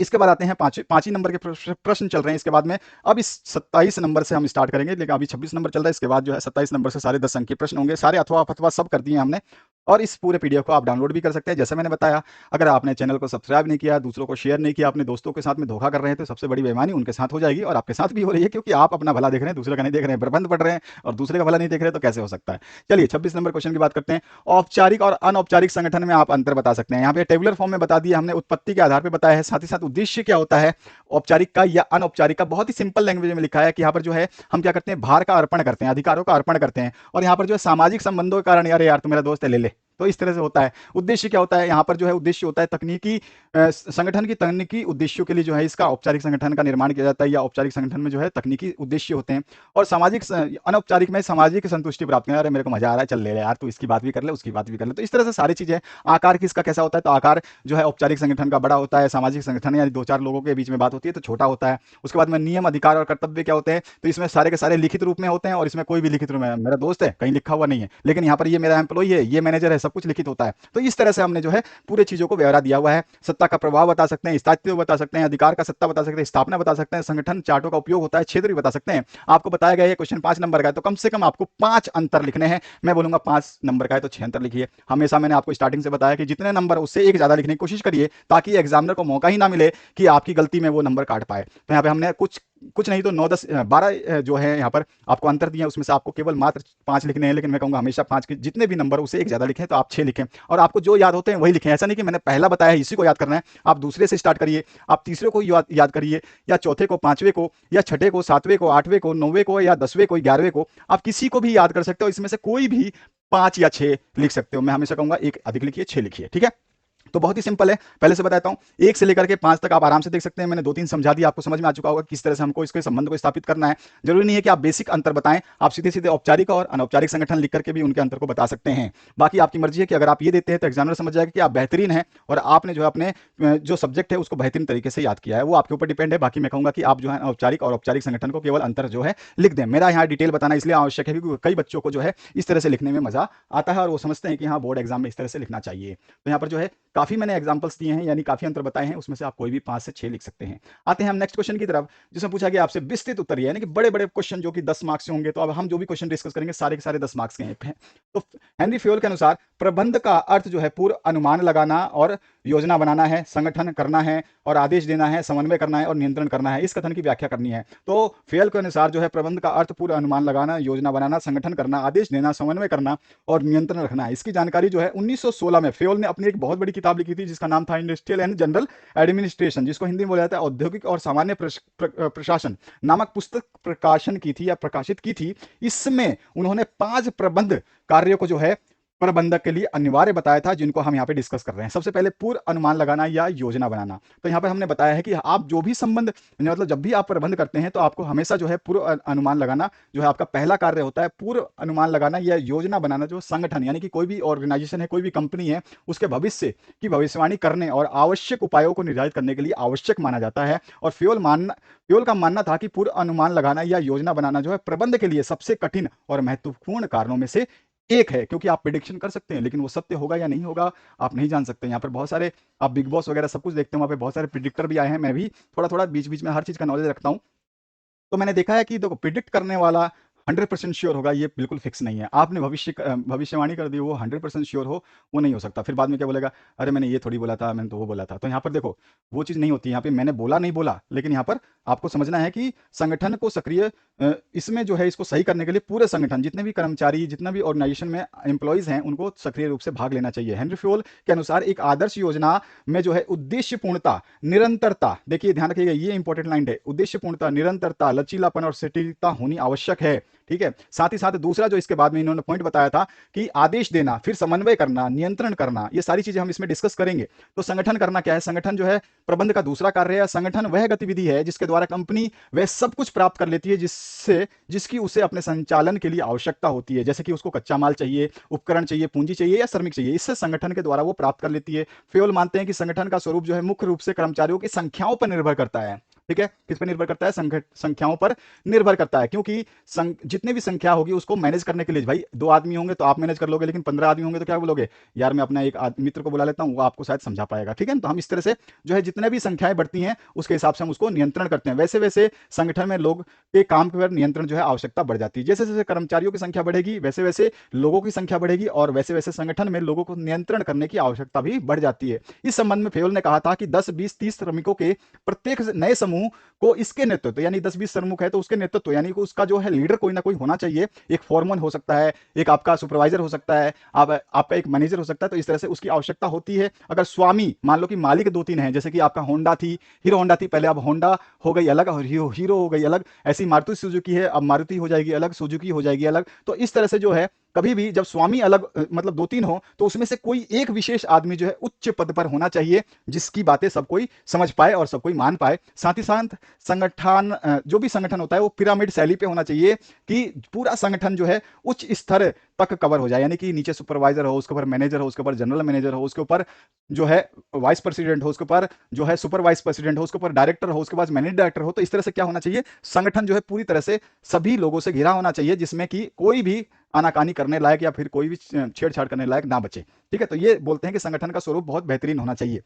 इसके बाद आते हैं पांच ही नंबर के प्रश्न चल रहे हैं। इसके बाद में अब इस 27 नंबर से हम स्टार्ट करेंगे, लेकिन अभी 26 नंबर चल रहा है। इसके बाद जो है 27 नंबर से सारे 10 अंक के प्रश्न होंगे, सारे अथवा सब कर दिए हमने। और इस पूरे पीडीएफ को आप डाउनलोड भी कर सकते हैं। जैसे मैंने बताया, अगर आपने चैनल को सब्सक्राइब नहीं किया, दूसरों को शेयर नहीं किया, अपने दोस्तों के साथ में धोखा कर रहे हैं, तो सबसे बड़ी बेईमानी उनके साथ हो जाएगी और आपके साथ भी हो रही है, क्योंकि आप अपना भला देख रहे हैं, दूसरे का नहीं देख रहे हैं, प्रबंध पढ़ रहे हैं और दूसरे का भला नहीं देख रहे, तो कैसे हो सकता है। चलिए 26 नंबर क्वेश्चन की बात करते हैं। औपचारिक और अनौपचारिक संगठन में आप अंतर बता सकते हैं। यहाँ पे टेबुलर फॉर्म में बता दिया हमने, उत्पत्ति के आधार पर बताया है, साथ ही साथ उद्देश्य क्या होता है औपचारिक का या अनौपचारिक का, बहुत ही सिंपल लैंग्वेज में लिखा है कि यहाँ पर जो है हम क्या करते हैं, भार का अर्पण करते हैं, अधिकारों का अर्पण करते हैं। और यहाँ पर जो है सामाजिक संबंधों के कारण, यार तू मेरा दोस्त है, ले ले, तो इस तरह से होता है। उद्देश्य क्या होता है, यहाँ पर जो है उद्देश्य होता है तकनीकी संगठन की तकनीकी उद्देश्यों के लिए जो है इसका औपचारिक संगठन का निर्माण किया जाता है, या औपचारिक संगठन में जो है तकनीकी उद्देश्य होते हैं। और सामाजिक अनौपचारिक में सामाजिक संतुष्टि प्राप्त करना, अरे मेरे को मजा आ रहा है, चल ले ले यार, तू इसकी बात भी कर ले, उसकी बात भी कर ले, तो इस तरह से सारी चीजें। आकार किसका कैसा होता है, तो आकार जो है औपचारिक संगठन का बड़ा होता है, सामाजिक संगठन यानी 2-4 लोगों के बीच में बात होती है तो छोटा होता है। उसके बाद में नियम, अधिकार और कर्तव्य क्या होते हैं, तो इसमें सारे के सारे लिखित रूप में होते हैं, और इसमें कोई भी लिखित रूप में, मेरा दोस्त है कहीं लिखा हुआ नहीं है, लेकिन यहाँ पर ये मेरा एम्प्लॉई है, ये मैनेजर है, सब कुछ लिखित होता है। तो इस तरह से हमने जो है पूरे चीजों को ब्यौरा दिया हुआ है। सत्ता का प्रभाव बता सकते हैं, स्थायित्व बता सकते हैं, अधिकार का सत्ता बता सकते हैं, स्थापना बता सकते हैं, संगठन चार्टों का उपयोग होता है, क्षेत्र भी बता सकते हैं। आपको बताया गया है क्वेश्चन 5 नंबर का है, तो कम से कम आपको 5 अंतर लिखने हैं। मैं बोलूंगा 5 नंबर का है तो 6 अंतर लिखिए। हमेशा मैंने आपको स्टार्टिंग से बताया कि जितने नंबर उससे एक ज्यादा लिखने की कोशिश करिए, ताकि एग्जामिनर को मौका ही ना मिले कि आपकी गलती में वो नंबर काट पाए। तो यहाँ पे हमने कुछ नहीं तो 9, 10, 12 जो है यहाँ पर आपको अंतर दिए, उसमें से आपको केवल मात्र 5 लिखने हैं। लेकिन मैं कहूंगा हमेशा 5 के जितने भी नंबर उससे एक ज्यादा लिखें, तो आप 6 लिखें, और आपको जो याद होते हैं वही लिखें। ऐसा नहीं कि मैंने पहला बताया इसी को याद करना है, आप दूसरे से स्टार्ट करिए, आप तीसरे को याद करिए, या चौथे को, पांचवें को, या छठे को, सातवें को, आठवें को, 9वें को, या 10वें को, 11वें को, आप किसी को भी याद कर सकते हो। इसमें से कोई भी 5 या 6 लिख सकते हो। मैं हमेशा कहूंगा एक अधिक लिखिए, 6 लिखिए, ठीक है। तो बहुत ही सिंपल है, पहले से बताता हूं। 1 से लेकर के 5 तक आप आराम से देख सकते हैं, मैंने 2-3 समझा दिया, आपको समझ में आ चुका होगा किस तरह से हमको इसके संबंध को स्थापित करना है। जरूरी नहीं है कि आप बेसिक अंतर बताएं, आप सीधे-सीधे औपचारिक और अनौपचारिक संगठन लिख करके भी उनके अंतर को बता सकते हैं। बाकी आपकी मर्जी है कि अगर आप ये देते हैं तो एग्जामिनर समझ जाएगा कि आप बेहतरीन हैं और आपने जो है अपने जो सब्जेक्ट है उसको बेहतरीन तरीके से याद किया है। वो आपके ऊपर डिपेंड है। बाकी मैं कहूंगा कि आप जो है औपचारिक और औपचारिक संगठन को केवल अंतर जो है लिख दें। मेरा यहाँ डिटेल बताना इसलिए आवश्यक है क्योंकि कई बच्चों को जो है इस तरह से लिखने में मजा आता है और वो समझते हैं कि हाँ बोर्ड एग्जाम में इस तरह से लिखना चाहिए। तो यहाँ पर जो है काफी मैंने एग्जांपल्स दिए हैं, यानी काफी अंतर बताए हैं, उसमें से आप कोई भी 5 से 6 लिख सकते हैं। आते हैं हम नेक्स्ट क्वेश्चन की तरफ, जिसमें पूछा गया आपसे विस्तृत उत्तर, यानी कि बड़े बड़े क्वेश्चन जो कि 10 मार्क्स से होंगे। तो अब हम जो भी क्वेश्चन डिस्कस करेंगे सारे के सारे 10 मार्क्स के हैं। तो हेनरी फ्योल के अनुसार प्रबंध का अर्थ जो है पूर्व अनुमान लगाना और योजना बनाना है, संगठन करना है और आदेश देना है, समन्वय करना है और नियंत्रण करना है। इस कथन की व्याख्या करनी है। तो फेयल के अनुसार जो है प्रबंध का अर्थ पूर्व अनुमान लगाना, योजना बनाना, संगठन करना, आदेश देना, समन्वय करना और नियंत्रण रखना है। इसकी जानकारी जो है 1916 में फेयल ने अपनी एक बहुत बड़ी किताब लिखी थी जिसका नाम था इंडस्ट्रियल एंड जनरल एडमिनिस्ट्रेशन, जिसको हिंदी में बोला जाता है औद्योगिक और सामान्य प्रशासन नामक पुस्तक प्रकाशन की थी या प्रकाशित की थी। इसमें उन्होंने 5 प्रबंध कार्यों को जो है प्रबंधक के लिए अनिवार्य बताया था, जिनको हम यहाँ पे डिस्कस कर रहे हैं। सबसे पहले पूर्व अनुमान लगाना या योजना बनाना। तो यहाँ पे हमने बताया है कि आप जो भी संबंध, मतलब जब भी आप प्रबंध करते हैं तो आपको हमेशा जो है पूर्व अनुमान लगाना जो है आपका पहला कार्य होता है। पूर्व अनुमान लगाना या योजना बनाना जो संगठन, यानी कि कोई भी ऑर्गेनाइजेशन है, कोई भी कंपनी है, उसके भविष्य की भविष्यवाणी करने और आवश्यक उपायों को निर्धारित करने के लिए आवश्यक माना जाता है। और फ्योल का मानना था कि पूर्व अनुमान लगाना या योजना बनाना जो है प्रबंध के लिए सबसे कठिन और महत्वपूर्ण कारणों में से एक है, क्योंकि आप प्रिडिक्शन कर सकते हैं लेकिन वो सत्य होगा या नहीं होगा आप नहीं जान सकते। यहाँ पर बहुत सारे, आप बिग बॉस वगैरह सब कुछ देखते हैं, वहाँ पे बहुत सारे प्रिडिक्टर भी आए हैं। मैं भी थोड़ा थोड़ा बीच बीच में हर चीज का नॉलेज रखता हूँ। तो मैंने देखा है कि देखो, प्रिडिक्ट करने वाला 100% श्योर होगा, ये बिल्कुल फिक्स नहीं है। आपने भविष्यवाणी कर दी, वो 100% श्योर हो, वो नहीं हो सकता। फिर बाद में क्या बोलेगा, अरे मैंने ये थोड़ी बोला था, मैंने तो वो बोला था। तो यहाँ पर देखो वो चीज़ नहीं होती। यहाँ पे मैंने बोला नहीं बोला, लेकिन यहाँ पर आपको समझना है कि संगठन को सक्रिय, इसमें जो है इसको सही करने के लिए पूरे संगठन, जितने भी कर्मचारी, जितना भी ऑर्गेनाइजेशन में एम्प्लॉयज हैं, उनको सक्रिय रूप से भाग लेना चाहिए। हेनरी फ्योल के अनुसार एक आदर्श योजना में जो है उद्देश्यपूर्णता, निरंतरता, देखिए ध्यान रखिएगा ये इंपॉर्टेंट लाइन है, उद्देश्यपूर्णता, निरंतरता, लचीलापन और सटीकता होनी आवश्यक है। ठीक है। साथ ही साथ दूसरा जो इसके बाद में इन्होंने पॉइंट बताया था कि आदेश देना, फिर समन्वय करना, नियंत्रण करना, ये सारी चीजें हम इसमें डिस्कस करेंगे। तो संगठन करना क्या है? संगठन जो है प्रबंध का दूसरा कार्य है। संगठन वह गतिविधि है जिसके द्वारा कंपनी वह सब कुछ प्राप्त कर लेती है जिसकी उसे अपने संचालन के लिए आवश्यकता होती है। जैसे कि उसको कच्चा माल चाहिए, उपकरण चाहिए, पूंजी चाहिए या श्रमिक चाहिए, इससे संगठन के द्वारा वो प्राप्त कर लेती है। फ्योल मानते हैं कि संगठन का स्वरूप जो है मुख्य रूप से कर्मचारियों की संख्याओं पर निर्भर करता है। ठीक है, किस पर निर्भर करता है? संख्याओं पर निर्भर करता है, क्योंकि जितनी भी संख्या होगी उसको मैनेज करने के लिए, भाई 2 आदमी होंगे तो आप मैनेज कर लोगे, लेकिन 15 आदमी होंगे तो क्या बोलोगे, यार मैं अपना एक मित्र को बुला लेता हूं, वो आपको शायद समझा पाएगा। ठीक है, तो हम इस तरह से जो है जितने भी संख्याएं बढ़ती हैं उसके हिसाब से हम उसको नियंत्रण करते हैं। वैसे वैसे संगठन में लोग के काम पर नियंत्रण जो है आवश्यकता बढ़ जाती है। जैसे जैसे कर्मचारियों की संख्या बढ़ेगी वैसे वैसे लोगों की संख्या बढ़ेगी और वैसे वैसे संगठन में लोगों को नियंत्रण करने की आवश्यकता भी बढ़ जाती है। इस संबंध में फ्योल ने कहा था कि 10, 20, 30 श्रमिकों के प्रत्येक नए समूह को इसके नेतृत्व, यानी 10-20 श्रमिक है तो उसके नेतृत्व, यानी कि उसका जो है लीडर कोई ना कोई होना चाहिए। एक फोरमैन हो सकता है, एक आपका सुपरवाइजर हो सकता है, आपका एक मैनेजर हो सकता है। तो इस तरह से उसकी आवश्यकता होती है। अगर स्वामी, मान लो कि मालिक 2-3 हैं, जैसे कि आपका होंडा थी, हीरो होंडा थी पहले, अब होंडा हो गई अलग और हीरो हो गई अलग। ऐसी मारुति सुजुकी है, अब मारुति हो जाएगी अलग, सुजुकी हो जाएगी अलग। तो इस तरह से जो है कभी भी जब स्वामी अलग, मतलब 2-3 हो, तो उसमें से कोई एक विशेष आदमी जो है उच्च पद पर होना चाहिए, जिसकी बातें सब कोई समझ पाए और सब कोई मान पाए। साथ ही साथ संगठन, जो भी संगठन होता है वो पिरामिड शैली पे होना चाहिए कि पूरा संगठन जो है उच्च स्तर तक कवर हो जाए, यानी कि नीचे सुपरवाइजर हो, उसके ऊपर मैनेजर हो, उसके ऊपर जनरल मैनेजर हो, उसके ऊपर जो है वाइस प्रेसिडेंट हो, उसके ऊपर जो है सुपर वाइस प्रेसिडेंट हो, उसके ऊपर डायरेक्टर हो, उसके बाद मैनेजिंग डायरेक्टर हो। तो इस तरह से क्या होना चाहिए, संगठन जो है पूरी तरह से सभी लोगों से घिरा होना चाहिए, जिसमें कि कोई भी आनाकानी करने लायक या फिर कोई भी छेड़छाड़ करने लायक ना बचे। ठीक है, तो ये बोलते हैं कि संगठन का स्वरूप बहुत बेहतरीन होना चाहिए।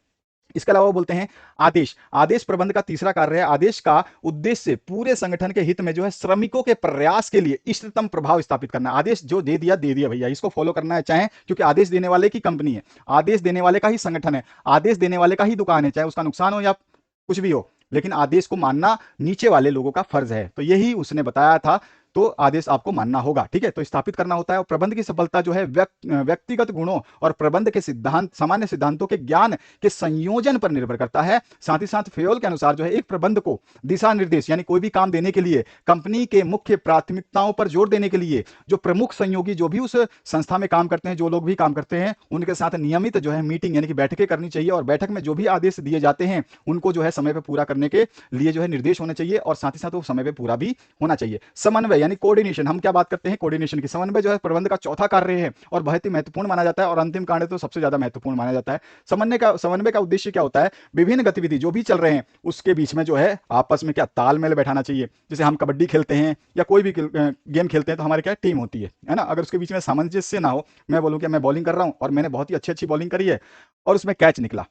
इसके अलावा वो बोलते हैं आदेश, आदेश प्रबंध का तीसरा कार्य है। आदेश का उद्देश्य पूरे संगठन के हित में जो है श्रमिकों के प्रयास के लिए इष्टतम प्रभाव स्थापित करना। आदेश जो दे दिया भैया, इसको फॉलो करना है, चाहे क्योंकि आदेश देने वाले की कंपनी है, आदेश देने वाले का ही संगठन है, आदेश देने वाले का ही दुकान है, चाहे उसका नुकसान हो या कुछ भी हो, लेकिन आदेश को मानना नीचे वाले लोगों का फर्ज है। तो यही उसने बताया था। तो आदेश आपको मानना होगा। ठीक है, तो स्थापित करना होता है। और प्रबंध की सफलता जो है व्यक्तिगत गुणों और प्रबंध के सिद्धांत, सामान्य सिद्धांतों के ज्ञान के संयोजन पर निर्भर करता है। साथ ही साथ फेयोल के अनुसार जो है एक प्रबंध को दिशा निर्देश यानी कोई भी काम देने के लिए, कंपनी के मुख्य प्राथमिकताओं पर जोर देने के लिए जो प्रमुख सहयोगी जो भी उस संस्था में काम करते हैं, जो लोग भी काम करते हैं, उनके साथ नियमित जो है मीटिंग यानी कि बैठकें करनी चाहिए। और बैठक में जो भी आदेश दिए जाते हैं उनको जो है समय पर पूरा करने के लिए जो है निर्देश होने चाहिए, और साथ ही साथ वो समय पर पूरा भी होना चाहिए। समन्वय यानी कोऑर्डिनेशन, हम क्या बात करते हैं कोऑर्डिनेशन की। समन्वय जो है प्रबंध का चौथा कार्य है और बहुत ही महत्वपूर्ण माना जाता है, और अंतिम कार्य तो सबसे ज्यादा महत्वपूर्ण माना जाता है। समन्वय का उद्देश्य क्या होता है? विभिन्न गतिविधि जो भी चल रहे हैं उसके बीच में जो है आपस में क्या तालमेल बैठाना चाहिए। जैसे हम कबड्डी खेलते हैं या कोई भी गेम खेलते हैं तो हमारे क्या टीम होती है ना। अगर उसके बीच में सामंजस्य ना हो, मैं बोलूं कि मैं बॉलिंग कर रहा हूं और मैंने बहुत ही अच्छी बॉलिंग करी है और उसमें कैच निकला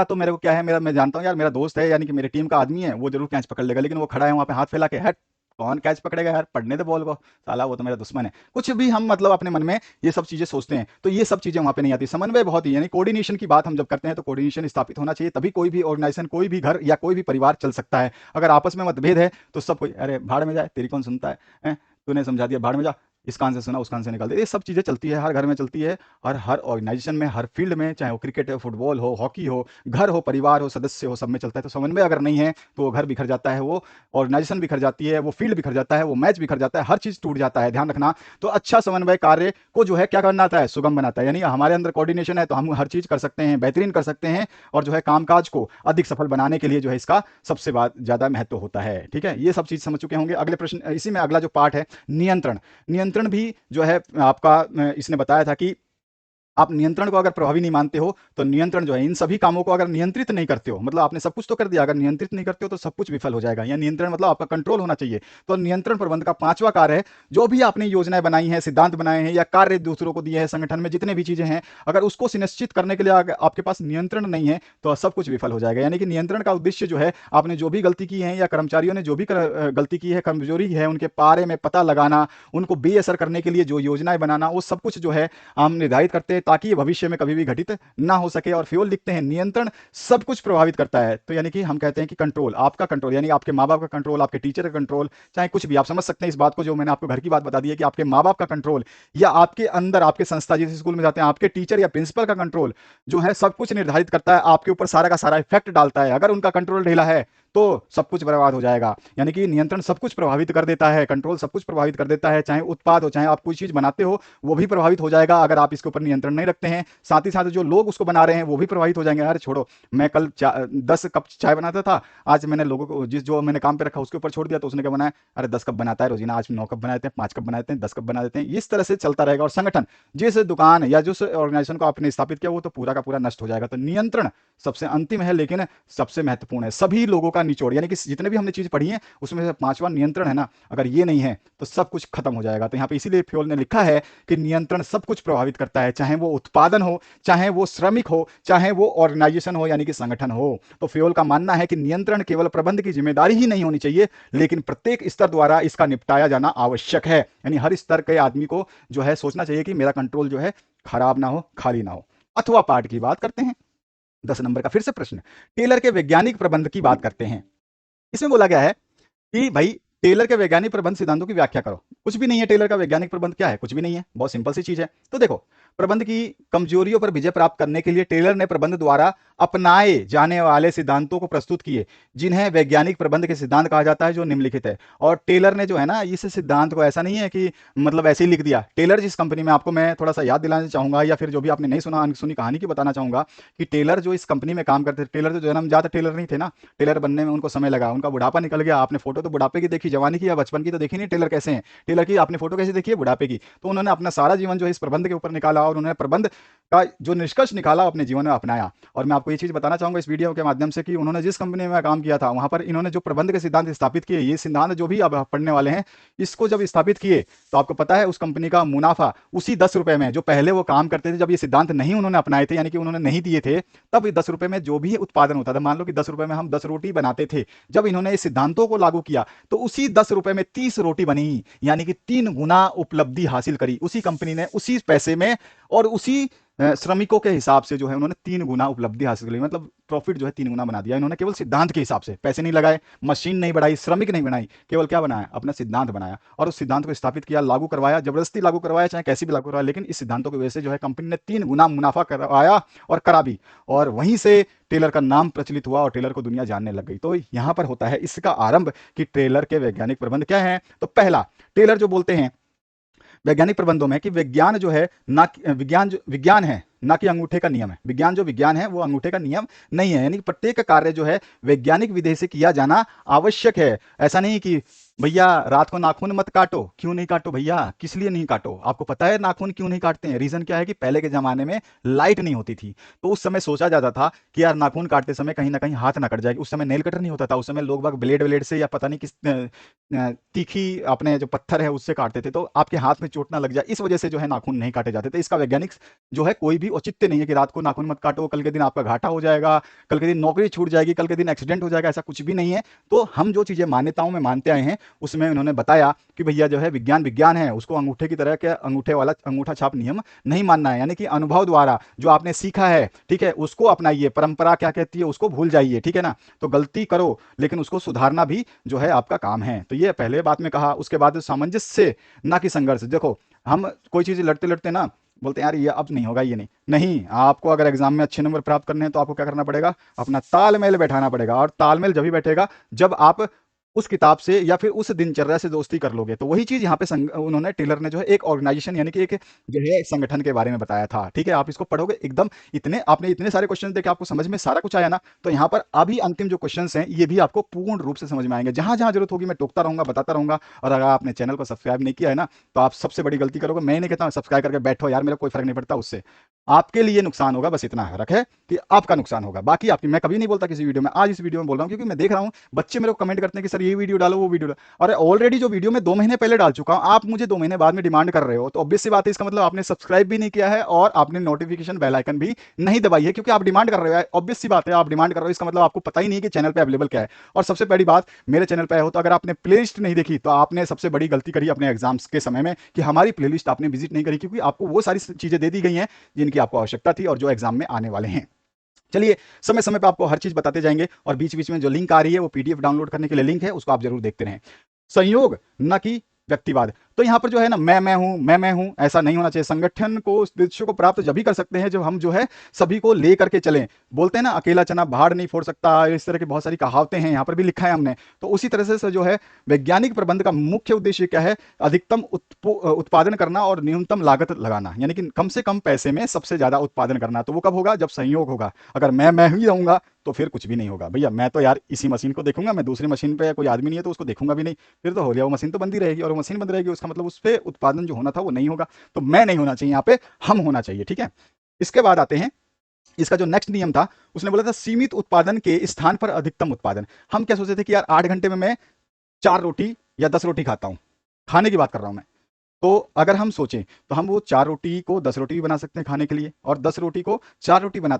तो मेरे को क्या है, मैं जानता हूं यार मेरा दोस्त है यानी कि मेरे टीम का आदमी है, वो जरूर कैच पकड़ लेगा, लेकिन वो खड़ा है वहां पे हाथ फैला के, हट कौन कैच पकड़ेगा यार, पढ़ने दे बॉल को, साला वो तो मेरा दुश्मन है। कुछ भी हम मतलब अपने मन में ये सब चीजें सोचते हैं, तो ये सब चीजें वहां पे नहीं आती। समन्वय बहुत ही यानी कोऑर्डिनेशन की बात हम जब करते हैं तो कोऑर्डिनेशन स्थापित होना चाहिए, तभी कोई भी ऑर्गेनाइजेशन, कोई भी घर या कोई भी परिवार चल सकता है। अगर आपस में मतभेद है तो सब कोई अरे भाड़ में जाए, तेरी कौन सुनता है? तूने समझा दिया, भाड़ में जा, इस कान से सुना उस कान से निकाल दे। ये सब चीजें चलती है, हर घर में चलती है, और हर ऑर्गेनाइजेशन में, हर फील्ड में, चाहे वो क्रिकेट हो, फुटबॉल हो, हॉकी हो, घर हो, परिवार हो, सदस्य हो, सब में चलता है। तो समन्वय अगर नहीं है तो वो घर बिखर जाता है, वो ऑर्गेनाइजेशन बिखर जाती है, वो फील्ड बिखर जाता है, वो मैच बिखर जाता है, हर चीज टूट जाता है। ध्यान रखना। तो अच्छा समन्वय कार्य को जो है क्या बनाता है? सुगम बनाता है। यानी हमारे अंदर कोऑर्डिनेशन है तो हम हर चीज कर सकते हैं, बेहतरीन कर सकते हैं, और जो है कामकाज को अधिक सफल बनाने के लिए जो है इसका सबसे ज्यादा महत्व होता है। ठीक है, ये सब चीज समझ चुके होंगे। अगले प्रश्न, इसी में अगला जो पार्ट है नियंत्रण। नियंत्रण भी जो है आपका इसने बताया था कि आप नियंत्रण को अगर प्रभावी नहीं मानते हो तो नियंत्रण जो है इन सभी कामों को अगर नियंत्रित नहीं करते हो, मतलब आपने सब कुछ तो कर दिया, अगर नियंत्रित नहीं करते हो तो सब कुछ विफल हो जाएगा। या नियंत्रण मतलब आपका कंट्रोल होना चाहिए। तो नियंत्रण प्रबंध का पांचवा कार्य है, जो भी आपने योजनाएं बनाई हैं, सिद्धांत बनाए हैं या कार्य दूसरों को दिए हैं, संगठन में जितने भी चीजें हैं, अगर उसको सुनिश्चित करने के लिए आपके पास नियंत्रण नहीं है तो सब कुछ विफल हो जाएगा। यानी कि नियंत्रण का उद्देश्य जो है, आपने जो भी गलती की है या कर्मचारियों ने जो भी गलती की है, कमजोरी है, उनके बारे में पता लगाना, उनको बेअसर करने के लिए जो योजनाएं बनाना, वो सब कुछ जो है हम निर्धारित करते हैं ताकि भविष्य में कभी भी घटित ना हो सके। और फेयोल लिखते हैं नियंत्रण सब कुछ प्रभावित करता है। तो यानी कि हम कहते हैं कि कंट्रोल, आपका कंट्रोल यानी आपके माँ बाप का कंट्रोल, आपके टीचर का कंट्रोल, चाहे कुछ भी, आप समझ सकते हैं इस बात को, जो मैंने आपको घर की बात बता दी है कि आपके माँ बाप का कंट्रोल या आपके अंदर आपके संस्था जिस स्कूल में जाते हैं आपके टीचर या प्रिंसिपल का कंट्रोल जो है सब कुछ निर्धारित करता है, आपके ऊपर सारा का सारा इफेक्ट डालता है। अगर उनका कंट्रोल ढीला है तो सब कुछ बर्बाद हो जाएगा। यानी कि नियंत्रण सब कुछ प्रभावित कर देता है, कंट्रोल सब कुछ प्रभावित कर देता है, चाहे उत्पाद हो, चाहे आप कोई चीज बनाते हो, वो भी प्रभावित हो जाएगा अगर आप इसके ऊपर नियंत्रण नहीं रखते हैं। साथ ही साथ जो लोग उसको बना रहे हैं वो भी प्रभावित हो जाएंगे। अरे छोड़ो, मैं कल 10 कप चाय बनाता था, आज मैंने लोगों को जो मैंने काम पे रखा उसके ऊपर छोड़ दिया, तो उसने क्या बनाया? अरे 10 कप बनाता है रोजीना, आज 9 कप बना देते हैं, 5 कप बना देते हैं, 10 कप बना देते हैं। इस तरह से चलता रहेगा। और संगठन, जिस दुकान या जिस ऑर्गेनाइजेशन को आपने स्थापित किया वो तो पूरा का पूरा नष्ट हो जाएगा। तो नियंत्रण सबसे अंतिम है लेकिन सबसे महत्वपूर्ण है, सभी लोगों का निचोड़। यानी कि जितने भी हमने चीज पढ़ी है उसमें से पांचवा नियंत्रण है ना, अगर ये नहीं है तो सब कुछ खत्म हो जाएगा। तो यहाँ पे इसीलिए फेयोल ने लिखा है कि नियंत्रण सब कुछ प्रभावित करता है, चाहे वो उत्पादन हो, चाहे वो श्रमिक हो, चाहे वो ऑर्गेनाइजेशन हो यानी कि संगठन हो। तो फेयोल का मानना है कि नियंत्रण केवल प्रबंध की जिम्मेदारी ही नहीं होनी चाहिए, लेकिन प्रत्येक स्तर द्वारा इसका निपटाया जाना आवश्यक है। यानी हर स्तर के आदमी को जो है सोचना चाहिए कि मेरा कंट्रोल जो है खराब ना हो, खाली ना हो। अथवा पाठ की बात करते हैं, 10 नंबर का फिर से प्रश्न, टेलर के वैज्ञानिक प्रबंध की बात करते हैं। इसमें बोला गया है कि भाई टेलर के वैज्ञानिक प्रबंध सिद्धांतों की व्याख्या करो। कुछ भी नहीं है, टेलर का वैज्ञानिक प्रबंध क्या है? कुछ भी नहीं है, बहुत सिंपल सी चीज है। तो देखो, प्रबंध की कमजोरियों पर विजय प्राप्त करने के लिए टेलर ने प्रबंध द्वारा अपनाए जाने वाले सिद्धांतों को प्रस्तुत किए, जिन्हें वैज्ञानिक प्रबंध के सिद्धांत कहा जाता है, जो निम्नलिखित है। और टेलर ने जो है ना, इस सिद्धांत को ऐसा नहीं है कि मतलब ऐसे ही लिख दिया। टेलर जिस कंपनी में, आपको मैं थोड़ा सा याद दिलाना चाहूंगा या फिर जो भी आपने नहीं सुना अनसुनी कहानी की बताना चाहूंगा कि टेलर जो इस कंपनी में काम करते थे, टेलर जो जन्मजात टेलर नहीं थे ना, टेलर बनने में उनको समय लगा, उनका बुढ़ापा निकल गया। आपने फोटो तो बुढ़ापे की देखी, जवानी की या बचपन की तो देखी नहीं। टेलर कैसे हैं? टेलर की आपने फोटो कैसे देखी है? बुढ़ापे की। तो उन्होंने अपना सारा जीवन जो है इस प्रबंध के ऊपर निकाला और उन्होंने प्रबंध का जो निष्कर्ष निकाला अपने जीवन में अपनाया। और मैं आपको ये चीज बताना चाहूंगा इस वीडियो के माध्यम से कि उन्होंने जिस कंपनी में काम किया था वहां पर इन्होंने जो प्रबंध के सिद्धांत स्थापित किए, ये सिद्धांत जो भी अब पढ़ने वाले हैं, इसको जब स्थापित किए तो आपको पता है उस कंपनी का मुनाफा उसी 10 रुपए में, जो पहले वो काम करते थे जब ये सिद्धांत नहीं उन्होंने अपनाए थे, यानी कि उन्होंने नहीं दिए थे, तब 10 रुपए में जो भी उत्पादन होता था, मान लो कि 10 रुपए में हम 10 रोटी बनाते थे, जब इन्होंने इस सिद्धांतों को लागू किया तो उसी 10 रुपए में 30 रोटी बनी, यानी कि 3 गुना उपलब्धि हासिल करी उसी कंपनी ने, उसी पैसे में और उसी श्रमिकों के हिसाब से जो है उन्होंने 3 गुना उपलब्धि हासिल कर ली, मतलब प्रॉफिट जो है 3 गुना बना दिया इन्होंने, केवल सिद्धांत के हिसाब से। पैसे नहीं लगाए, मशीन नहीं बढ़ाई, श्रमिक नहीं बनाई, केवल क्या बनाया, अपना सिद्धांत बनाया और उस सिद्धांत को स्थापित किया, लागू करवाया, जबरदस्ती लागू करवाया, चाहे कैसी भी लागू करवाया, लेकिन इस सिद्धांतों की वजह से जो है कंपनी ने 3 गुना मुनाफा करवाया और करा भी, और वहीं से टेलर का नाम प्रचलित हुआ और टेलर को दुनिया जानने लग गई। तो यहाँ पर होता है इसका आरंभ कि टेलर के वैज्ञानिक प्रबंध क्या है। तो पहला, टेलर जो बोलते हैं वैज्ञानिक प्रबंधों में कि विज्ञान जो है ना, विज्ञान है ना कि अंगूठे का नियम है। विज्ञान जो विज्ञान है वो अंगूठे का नियम नहीं है, यानी प्रत्येक कार्य जो है वैज्ञानिक विधि से किया जाना आवश्यक है। ऐसा नहीं कि भैया रात को नाखून मत काटो, क्यों नहीं काटो भैया, किस लिए नहीं काटो, आपको पता है नाखून क्यों नहीं काटते हैं? रीजन क्या है कि पहले के जमाने में लाइट नहीं होती थी, तो उस समय सोचा जाता था कि यार नाखून काटते समय कहीं ना कहीं हाथ ना कट जाएगी। उस समय नेल कटर नहीं होता था, उस समय लोग बाग ब्लेड से या पता नहीं किस तीखी अपने जो पत्थर है उससे काटते थे, तो आपके हाथ में चोट ना लग जाए, इस वजह से जो है नाखून नहीं काटे जाते थे। इसका वैज्ञानिक जो है कोई भी औचित्य नहीं है कि रात को नाखून मत काटो, कल के दिन आपका घाटा हो जाएगा, कल के दिन नौकरी छूट जाएगी, कल के दिन एक्सीडेंट हो जाएगा, ऐसा कुछ भी नहीं है। तो हम जो चीजें मान्यताओं में मानते आए हैं उसमें उन्होंने बताया कि भैया जो है विज्ञान विज्ञान है, उसको अंगूठे की तरह के अंगूठे वाला अंगूठा छाप नियम नहीं मानना है, यानी कि अनुभव द्वारा जो आपने सीखा है, ठीक है, उसको अपनाइए। परंपरा क्या कहती है उसको भूल जाइए, ठीक है ना। तो गलती करो लेकिन उसको सुधारना भी जो है आपका काम है। तो ये पहले बात में कहा। उसके बाद सामंजस्य ना कि संघर्ष। देखो हम कोई चीज लड़ते लड़ते ना बोलते हैं यार ये अब नहीं होगा, ये नहीं नहीं, आपको अगर एग्जाम में अच्छे नंबर प्राप्त करने हैं तो आपको क्या करना पड़ेगा, अपना तालमेल बैठाना पड़ेगा। और तालमेल जब भी बैठेगा जब आप उस किताब से या फिर उस दिनचर्या से दोस्ती कर लोगे। तो वही चीज यहाँ पे उन्होंने टेलर ने जो है एक ऑर्गेनाइजेशन यानी कि एक जो है संगठन के बारे में बताया था, ठीक है। आप इसको पढ़ोगे एकदम, इतने आपने इतने सारे क्वेश्चन देखे आपको समझ में सारा कुछ आया ना, तो यहाँ पर अभी अंतिम जो क्वेश्चन हैं ये भी आपको पूर्ण रूप से समझ में आएंगे। जहां जहां जरूरत होगी मैं टोकता रहूंगा, बताता रहूंगा। और अगर आपने चैनल को सब्सक्राइब नहीं किया है ना तो आप सबसे बड़ी गलती करोगे। मैं नहीं कहता हूं सब्सक्राइब करके बैठो यार, मेरा कोई फर्क नहीं पड़ता उससे, आपके लिए नुकसान होगा, बस इतना फर्क है कि आपका नुकसान होगा, बाकी आपकी। मैं कभी नहीं बोलता किसी वीडियो में, आज इस वीडियो में बोल रहा हूं क्योंकि मैं देख रहा हूं बच्चे मेरे को कमेंट करते हैं कि सर ये वीडियो डालो वो वीडियो डालो। और ऑलरेडी जो वीडियो मैं 2 महीने पहले डाल चुका हूं, आप मुझे 2 महीने बाद में डिमांड कर रहे हो, तो ऑब्वियस सी बात है इसका मतलब आपने सब्सक्राइब भी नहीं किया है और आपने नोटिफिकेशन बेल आइकन भी नहीं दबाई है, क्योंकि आप डिमांड कर रहे हो। ऑब्वियस सी बात है, आप डिमांड कर रहे हो, इसका मतलब आपको पता ही नहीं कि चैनल पे अवेलेबल क्या है। और सबसे बड़ी बात, मेरे चैनल पे हो तो अगर आपने प्लेलिस्ट नहीं देखी तो आपने सबसे बड़ी गलती करी अपने एग्जाम्स के समय में कि हमारी प्लेलिस्ट आपने विजिट नहीं करी, क्योंकि आपको वो सारी चीजें दे दी गई हैं जिनकी आपको आवश्यकता थी और जो एग्जाम में आने वाले हैं। चलिए समय समय पे आपको हर चीज बताते जाएंगे और बीच बीच में जो लिंक आ रही है वो पीडीएफ डाउनलोड करने के लिए लिंक है, उसको आप जरूर देखते रहें। संयोग न कि व्यक्तिवाद। तो यहाँ पर जो है ना मैं हूं ऐसा नहीं होना चाहिए। संगठन को उस उद्देश्य को प्राप्त जब भी कर सकते हैं जब हम जो है सभी को ले करके चलें। बोलते हैं ना अकेला चना भाड़ नहीं फोड़ सकता, इस तरह की बहुत सारी कहावतें हैं, यहाँ पर भी लिखा है हमने। तो उसी तरह से जो है वैज्ञानिक प्रबंध का मुख्य उद्देश्य क्या है, अधिकतम उत्पादन करना और न्यूनतम लागत लगाना, यानी कि कम से कम पैसे में सबसे ज्यादा उत्पादन करना। तो वो कब होगा, जब संयोग होगा। अगर मैं ही रहूंगा तो फिर कुछ भी नहीं होगा भैया। मैं तो यार इसी मशीन को देखूंगा, मैं दूसरी मशीन पे कोई आदमी नहीं है तो उसको देखूंगा भी नहीं, फिर तो हो गया, वो मशीन तो बंद ही रहेगी और वो मशीन बंद रहेगी, उसका मतलब उस पर उत्पादन जो होना था वो नहीं होगा। तो मैं नहीं होना चाहिए, यहाँ पे हम होना चाहिए, ठीक है। इसके बाद आते हैं, इसका जो नेक्स्ट नियम था उसने बोला था सीमित उत्पादन के स्थान पर अधिकतम उत्पादन। हम क्या सोचते थे कि यार 8 घंटे में मैं 4 रोटी या 10 रोटी खाता हूं, खाने की बात कर रहा हूं मैं। तो अगर हम सोचें तो हम वो 4 रोटी को 10 रोटी भी बना सकते हैं खाने के लिए, और 10 रोटी को 4 रोटी बना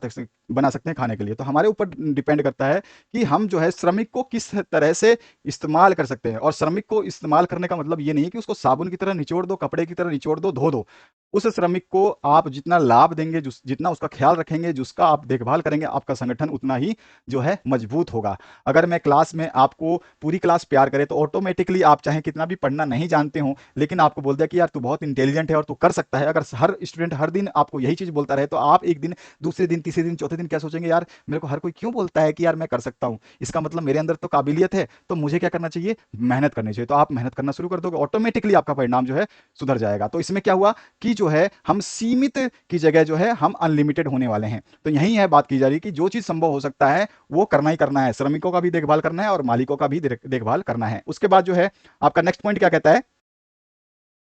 सकते हैं खाने के लिए। तो हमारे ऊपर डिपेंड करता है कि हम जो है श्रमिक को किस तरह से इस्तेमाल कर सकते हैं। और श्रमिक को इस्तेमाल करने का मतलब ये नहीं है कि उसको साबुन की तरह निचोड़ दो, कपड़े की तरह निचोड़ दो, धो दो। उस श्रमिक को आप जितना लाभ देंगे, जितना उसका ख्याल रखेंगे, जिसका आप देखभाल करेंगे, आपका संगठन उतना ही जो है मजबूत होगा। अगर मैं क्लास में आपको पूरी क्लास प्यार करे तो ऑटोमेटिकली आप चाहे कितना भी पढ़ना नहीं जानते हो लेकिन आपको बोल दिया कि यार तू बहुत इंटेलिजेंट है और तू कर सकता है। अगर हर स्टूडेंट हर दिन आपको यही चीज बोलता रहे तो आप एक दिन, दूसरे दिन, तीसरे दिन, चौथे दिन क्या सोचेंगे, यार मेरे को हर कोई क्यों बोलता है कि यार मैं कर सकता हूं, इसका मतलब मेरे अंदर तो काबिलियत है, तो मुझे क्या करना चाहिए, मेहनत करनी चाहिए। तो आप मेहनत करना शुरू कर दोगे, ऑटोमेटिकली आपका परिणाम जो है सुधर जाएगा। तो इसमें क्या हुआ कि जो है हम सीमित की जगह जो है हम अनलिमिटेड होने वाले हैं। तो यही है बात की जा रही कि जो चीज संभव हो सकता है वो करना ही करना है, श्रमिकों का भी देखभाल करना है और मालिकों का भी देखभाल करना है। उसके बाद जो है आपका नेक्स्ट पॉइंट क्या कहता है,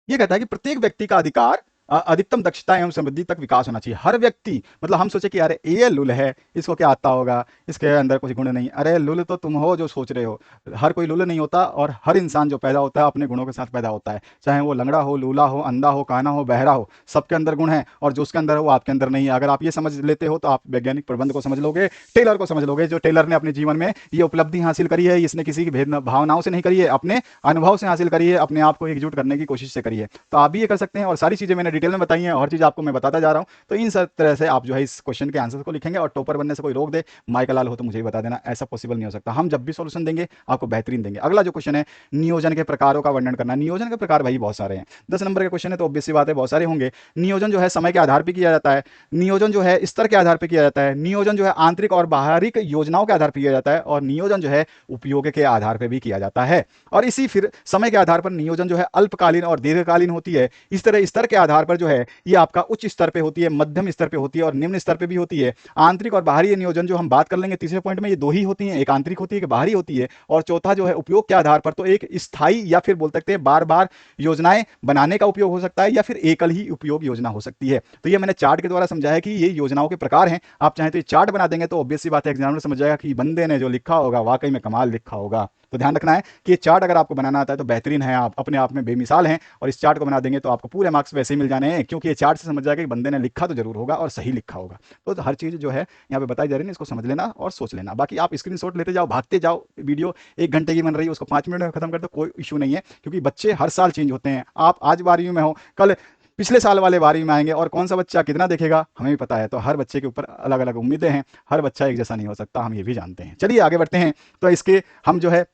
ये कहता है कि प्रत्येक व्यक्ति का अधिकार अधिकतम दक्षता एवं समृद्धि तक विकास होना चाहिए। हर व्यक्ति, मतलब हम सोचे कि अरे ये लुल है, इसको क्या आता होगा, इसके अंदर कुछ गुण नहीं। अरे लुल तो तुम हो जो सोच रहे हो, हर कोई लुल नहीं होता। और हर इंसान जो पैदा होता है अपने गुणों के साथ पैदा होता है, चाहे वो लंगड़ा हो, लूला हो, अंधा हो, काना हो, बहरा हो, सबके अंदर गुण है और जो उसके अंदर है वो आपके अंदर नहीं है। अगर आप ये समझ लेते हो तो आप वैज्ञानिक प्रबंध को समझ लोगे, टेलर को समझ लोगे। जो टेलर ने अपने जीवन में ये उपलब्धि हासिल करी है, इसने किसी की भेद भावनाओं से नहीं करी है, अपने अनुभव से हासिल करी है, अपने आप को एकजुट करने की कोशिश से करी है। तो आप भी ये कर सकते हैं और सारी चीजें मैंने डिटेल में बताई है, हर चीज़ आपको मैं बताता जा रहा हूँ। तो इन सब तरह से आप जो है इस क्वेश्चन के आंसर को लिखेंगे, और टॉपर बनने से कोई रोक दे, माइकल लाल हो तो मुझे ही बता देना, ऐसा पॉसिबल नहीं हो सकता। हम जब भी सॉल्यूशन देंगे आपको बेहतरीन देंगे। अगला जो क्वेश्चन है, नियोजन के प्रकारों का वर्णन करना। नियोजन के प्रकार भाई बहुत सारे हैं, 10 नंबर के क्वेश्चन है तो ऑब्वियस सी बात है बहुत सारे होंगे। नियोजन जो है समय के आधार पर किया जाता है, नियोजन जो है स्तर के आधार पर किया जाता है, नियोजन जो है आंतरिक और बाहरी योजनाओं के आधार पर किया जाता है, और नियोजन जो है उपयोग के आधार पर भी किया जाता है। और इसी फिर समय के आधार पर नियोजन जो है अल्पकालीन और दीर्घकालीन होती है। इस तरह स्तर के आधार पर जो है ये आपका उच्च स्तर पे होती है, मध्यम स्तर पे होती है और निम्न स्तर पे भी होती है। आंतरिक और बाहरी नियोजन जो हम बात कर लेंगे तीसरे पॉइंट में, ये दो ही होती हैं, एक आंतरिक होती है, एक बाहरी होती है। और चौथा जो है उपयोग के आधार पर, तो एक स्थायी या फिर बोल सकते हैं बार बार योजनाएं बनाने का उपयोग हो सकता है, या फिर एकल ही उपयोग योजना हो सकती है। तो ये मैंने चार्ट के द्वारा समझाया कि ये योजनाओं के प्रकार हैं। आप चाहें तो ये चार्ट बना देंगे तो ऑब्वियस सी बात है एग्जामिनर समझ जाएगा कि बंदे ने जो लिखा होगा वाकई में कमाल लिखा होगा। तो ध्यान रखना है कि ये चार्ट अगर आपको बनाना आता है तो बेहतरीन है, आप अपने आप में बेमिसाल हैं, और इस चार्ट को बना देंगे तो आपको पूरे मार्क्स वैसे ही मिल जाने हैं, क्योंकि ये चार्ट से समझ जाएगा कि बंदे ने लिखा तो जरूर होगा और सही लिखा होगा। तो हर चीज़ जो है यहाँ पे बताई जा रही है, इसको समझ लेना और सोच लेना। बाकी आप स्क्रीनशॉट लेते जाओ, भागते जाओ, वीडियो 1 घंटे की बन रही है उसको 5 मिनट में खत्म कर दो, कोई इशू नहीं है, क्योंकि बच्चे हर साल चेंज होते हैं। आप आज 12वीं में हो, कल पिछले साल वाले 12वीं में आएंगे, और कौन सा बच्चा कितना देखेगा हमें भी पता है। तो हर बच्चे के ऊपर अलग अलग उम्मीदें हैं, हर बच्चा एक जैसा नहीं हो सकता, हम ये भी जानते हैं। चलिए आगे बढ़ते हैं। तो इसके हम जो है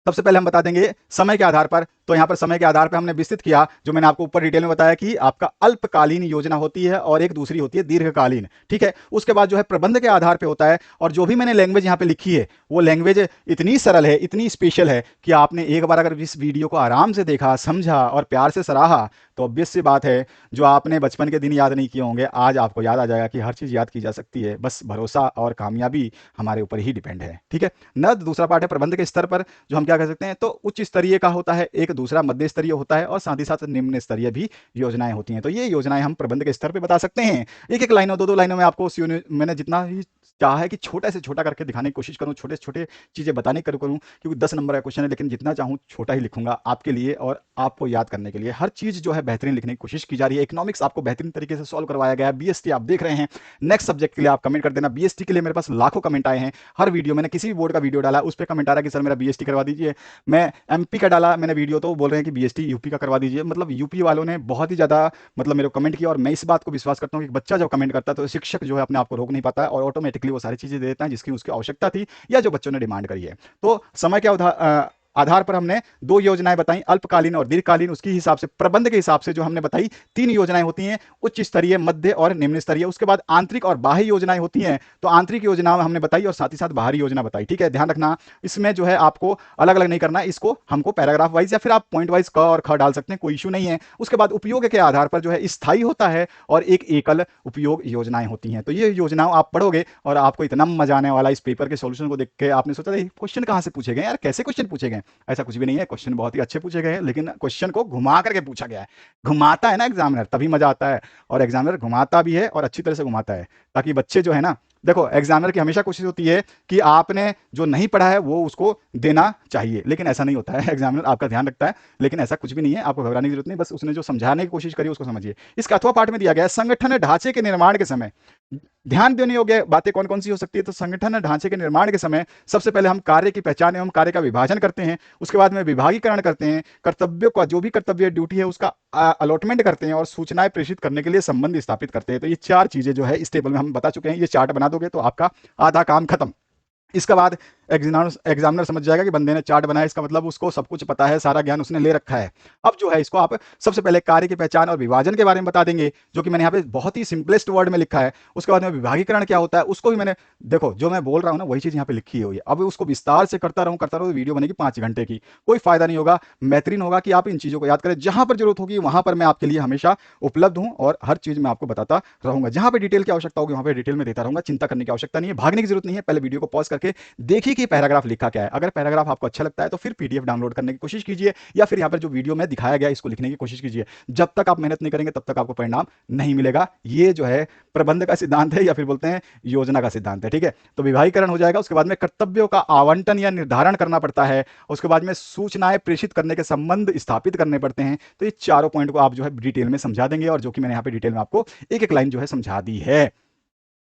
सबसे पहले हम बता देंगे समय के आधार पर। तो यहाँ पर समय के आधार पर हमने विस्तृत किया, जो मैंने आपको ऊपर डिटेल में बताया कि आपका अल्पकालीन योजना होती है और एक दूसरी होती है दीर्घकालीन, ठीक है। उसके बाद जो है प्रबंध के आधार पर होता है, और जो भी मैंने लैंग्वेज यहाँ पे लिखी है वो लैंग्वेज इतनी सरल है, इतनी स्पेशल है कि आपने एक बार अगर इस वीडियो को आराम से देखा, समझा और प्यार से सराहा, तो ऑब्वियस सी बात है जो आपने बचपन के दिन याद नहीं किए होंगे आज आपको याद आ जाएगा कि हर चीज़ याद की जा सकती है, बस भरोसा और कामयाबी हमारे ऊपर ही डिपेंड है, ठीक है ना। दूसरा पार्ट है प्रबंध के स्तर पर, जो हम क्या कह सकते हैं, तो उच्च स्तरीय का होता है एक, दूसरा मध्य स्तरीय होता है, और साथ ही साथ निम्न स्तरीय भी योजनाएं होती हैं। तो ये योजनाएं हम प्रबंध के स्तर पर बता सकते हैं। एक एक लाइनों, दो दो लाइनों में आपको मैंने जितना ही चाहा है कि छोटा से छोटा करके दिखाने की कोशिश करूं, छोटे से छोटे चीजें बताने की करूं, क्योंकि 10 नंबर का क्वेश्चन है, लेकिन जितना चाहूं छोटा ही लिखूंगा आपके लिए और आपको याद करने के लिए। हर चीज जो है बेहतरीन लिखने की कोशिश की जा रही है। इकोनॉमिक्स आपको बेहतरीन तरीके से सॉल्व करवाया गया है। बीएसटी आप देख रहे हैं, नेक्स्ट सब्जेक्ट के लिए आप कमेंट कर देना। बीएसटी के लिए मेरे पास लाखों कमेंट आए हैं, हर वीडियो मैंने किसी भी बोर्ड का वीडियो डाला उस पर कमेंट आ रहा है कि सर मेरा बीएसटी करवा दीजिए। मैं एमपी का डाला मैंने वीडियो तो बोल रहे हैं कि बीएसटी यूपी का करवा दीजिए। मतलब यूपी वालों ने बहुत ही ज्यादा मतलब मेरे को कमेंट किया, और मैं इस बात को विश्वास करता हूँ कि बच्चा जब कमेंट करता है तो शिक्षक जो है अपने आप को रोक नहीं पाता है, और ऑटोमेटिकली वो सारी चीजें दे देता है जिसकी उसकी आवश्यकता थी या जो बच्चों ने डिमांड करी है। तो समय के आधार पर हमने 2 योजनाएं बताई, अल्पकालीन और दीर्घकालीन। उसके हिसाब से प्रबंध के हिसाब से जो हमने बताई 3 योजनाएं होती हैं, उच्च स्तरीय, मध्य और निम्न स्तरीय। उसके बाद आंतरिक और बाह्य योजनाएं होती हैं। तो आंतरिक योजना हमने बताई और साथ ही साथ बाहरी योजना बताई, ठीक है। ध्यान रखना इसमें जो है आपको अलग अलग नहीं करना, इसको हमको पैराग्राफ वाइज या फिर आप पॉइंट वाइज क और ख डाल सकते हैं, कोई इशू नहीं है। उसके बाद उपयोग के आधार पर जो है स्थायी होता है और एक एकल उपयोग योजनाएं होती हैं। तो ये योजनाओं आप पढ़ोगे और आपको इतना मजा आने वाला इस पेपर के सॉल्यूशन को देख के। आपने सोचा क्वेश्चन कहां से पूछे गए यार, कैसे क्वेश्चन पूछे गए? ऐसा कुछ भी नहीं है, क्वेश्चन बहुत ही अच्छे पूछे गए हैं, लेकिन क्वेश्चन को घुमा करके पूछा गया है। घुमाता है ना एग्जामिनर, तभी मजा आता है, और एग्जामिनर घुमाता भी है और अच्छी तरह से घुमाता है, ताकि बच्चे जो है ना, देखो एग्जामिनर की हमेशा कोशिश होती है कि आपने जो नहीं पढ़ा है वो उसको देना चाहिए, लेकिन ऐसा नहीं होता है। एग्जामिनर आपका ध्यान रखता है, लेकिन ऐसा कुछ भी नहीं है, आपको घबराने की जरूरत नहीं। बस उसने जो समझाने की कोशिश करी उसको समझिए। इसका अथवा पाठ में दिया गया है संगठन ढांचे के निर्माण के समय ध्यान देने योग्य बातें कौन कौन सी हो सकती है। तो संगठन ढांचे के निर्माण के समय सबसे पहले हम कार्य की पहचान एवं कार्य का विभाजन करते हैं। उसके बाद में विभागीकरण करते हैं, कर्तव्यों का जो भी कर्तव्य ड्यूटी है उसका अलॉटमेंट करते हैं, और सूचनाएं प्रेषित करने के लिए संबंध स्थापित करते हैं। तो ये 4 चीजें जो है इस टेबल में हम बता चुके हैं। ये चार्ट बना दोगे तो आपका आधा काम खत्म। इसके बाद एग्जामिनर समझ जाएगा कि बंदे ने चार्ट बनाया, इसका मतलब उसको सब कुछ पता है, सारा ज्ञान उसने ले रखा है। अब जो है इसको आप सबसे पहले कार्य की पहचान और विभाजन के बारे में बता देंगे, जो कि मैंने यहाँ पे बहुत ही सिंपलेस्ट वर्ड में लिखा है। उसके बाद में विभागीकरण क्या होता है उसको भी मैंने, देखो जो मैं बोल रहा हूँ ना वही चीज यहाँ पे लिखी हुई है। अब उसको विस्तार से करता रहूँ वीडियो बनेगी 5 घंटे की, कोई फायदा नहीं होगा। बेहतरीन होगा कि आप इन चीजों को याद करें, जहां पर जरूरत होगी वहां पर मैं आपके लिए हमेशा उपलब्ध हूँ, और हर चीज मैं आपको बताता रहूंगा। जहां पर डिटेल की आवश्यकता होगी वहां पर डिटेल में देता रहूंगा, चिंता करने की आवश्यकता नहीं है, भागने की जरूरत नहीं है। पहले वीडियो को पॉज करके देखिए कि पैराग्राफ लिखा क्या है। अगर पैराग्राफ आपको अच्छा लगता है तो फिर पीडीएफ डाउनलोड करने की कोशिश कीजिए, या फिर यहाँ पर जो वीडियो में दिखाया गया इसको लिखने की कोशिश कीजिए। जब तक आप मेहनत नहीं करेंगे तब तक आपको परिणाम नहीं मिलेगा। ये जो है प्रबंध का सिद्धांत है, या फिर बोलते हैं योजना का सिद्धांत है, ठीक है। तो विभागीकरण हो जाएगा। उसके बाद में कर्तव्यों का आवंटन या निर्धारण करना पड़ता है। उसके बाद में सूचनाएं प्रेषित करने के संबंध स्थापित करने पड़ते हैं। तो ये चारों पॉइंट को आप जो है डिटेल में समझा देंगे, और जो कि मैंने यहाँ पे डिटेल में आपको एक एक लाइन जो है समझा दी है।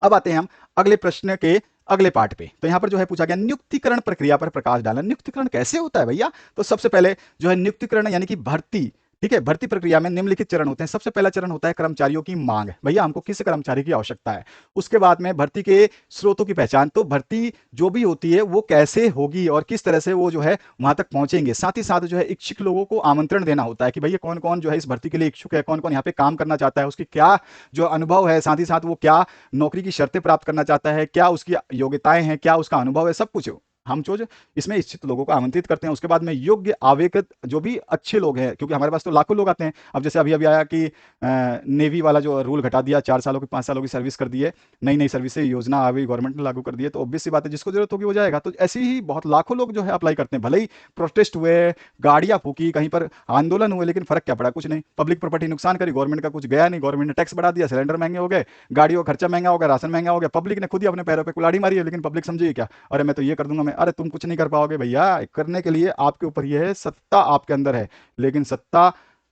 अब आते हैं हम अगले प्रश्न के अगले पार्ट पे। तो यहां पर जो है पूछा गया नियुक्तिकरण प्रक्रिया पर प्रकाश डालना। नियुक्तिकरण कैसे होता है भैया? तो सबसे पहले जो है नियुक्तिकरण यानी कि भर्ती, ठीक है। भर्ती प्रक्रिया में निम्नलिखित चरण होते हैं। सबसे पहला चरण होता है कर्मचारियों की मांग, भैया हमको किस कर्मचारी की आवश्यकता है। उसके बाद में भर्ती के स्रोतों की पहचान, तो भर्ती जो भी होती है वो कैसे होगी और किस तरह से वो जो है वहां तक पहुंचेंगे। साथ ही साथ जो है इच्छुक लोगों को आमंत्रण देना होता है कि भैया कौन कौन जो है इस भर्ती के लिए इच्छुक है, कौन कौन यहाँ पे काम करना चाहता है, उसकी क्या जो अनुभव है, साथ ही साथ वो क्या नौकरी की शर्तें प्राप्त करना चाहता है, क्या उसकी योग्यताएं हैं, क्या उसका अनुभव है, सब कुछ हम जो इसमें इच्छित लोगों को आमंत्रित करते हैं। उसके बाद में योग्य आवेदक जो भी अच्छे लोग हैं, क्योंकि हमारे पास तो लाखों लोग आते हैं। अब जैसे अभी अभी आया कि नेवी वाला जो रूल घटा दिया, 4 सालों की 5 सालों की सर्विस कर दी है, नई नई सर्विस से योजना आ गई, गवर्नमेंट ने लागू कर दी है, तो ऑब्वियस सी बात है जिसको जरूरत होगी वो जाएगा। तो ऐसे ही बहुत लाखों लोग जो है अप्लाई करते हैं। भले ही प्रोटेस्ट हुए, गाड़ियां फूकी, कहीं पर आंदोलन हुए, लेकिन फर्क क्या पड़ा, कुछ नहीं। पब्लिक प्रॉपर्टी नुकसान करी, गवर्नमेंट का कुछ गया नहीं, गवर्नमेंट ने टैक्स बढ़ा दिया, सिलेंडर महंगे हो गए, गाड़ियों का खर्चा महंगा हो गया, राशन महंगा हो गया, पब्लिक ने खुद ही अपने पैरों पर कुल्हाड़ी मारी है। लेकिन पब्लिक समझिए क्या, अरे मैं तो ये कर दूंगा मैं, अरे तुम कुछ नहीं कर पाओगे भैया। करने के लिए आपके ऊपर ये है, सत्ता आपके अंदर है, लेकिन सत्ता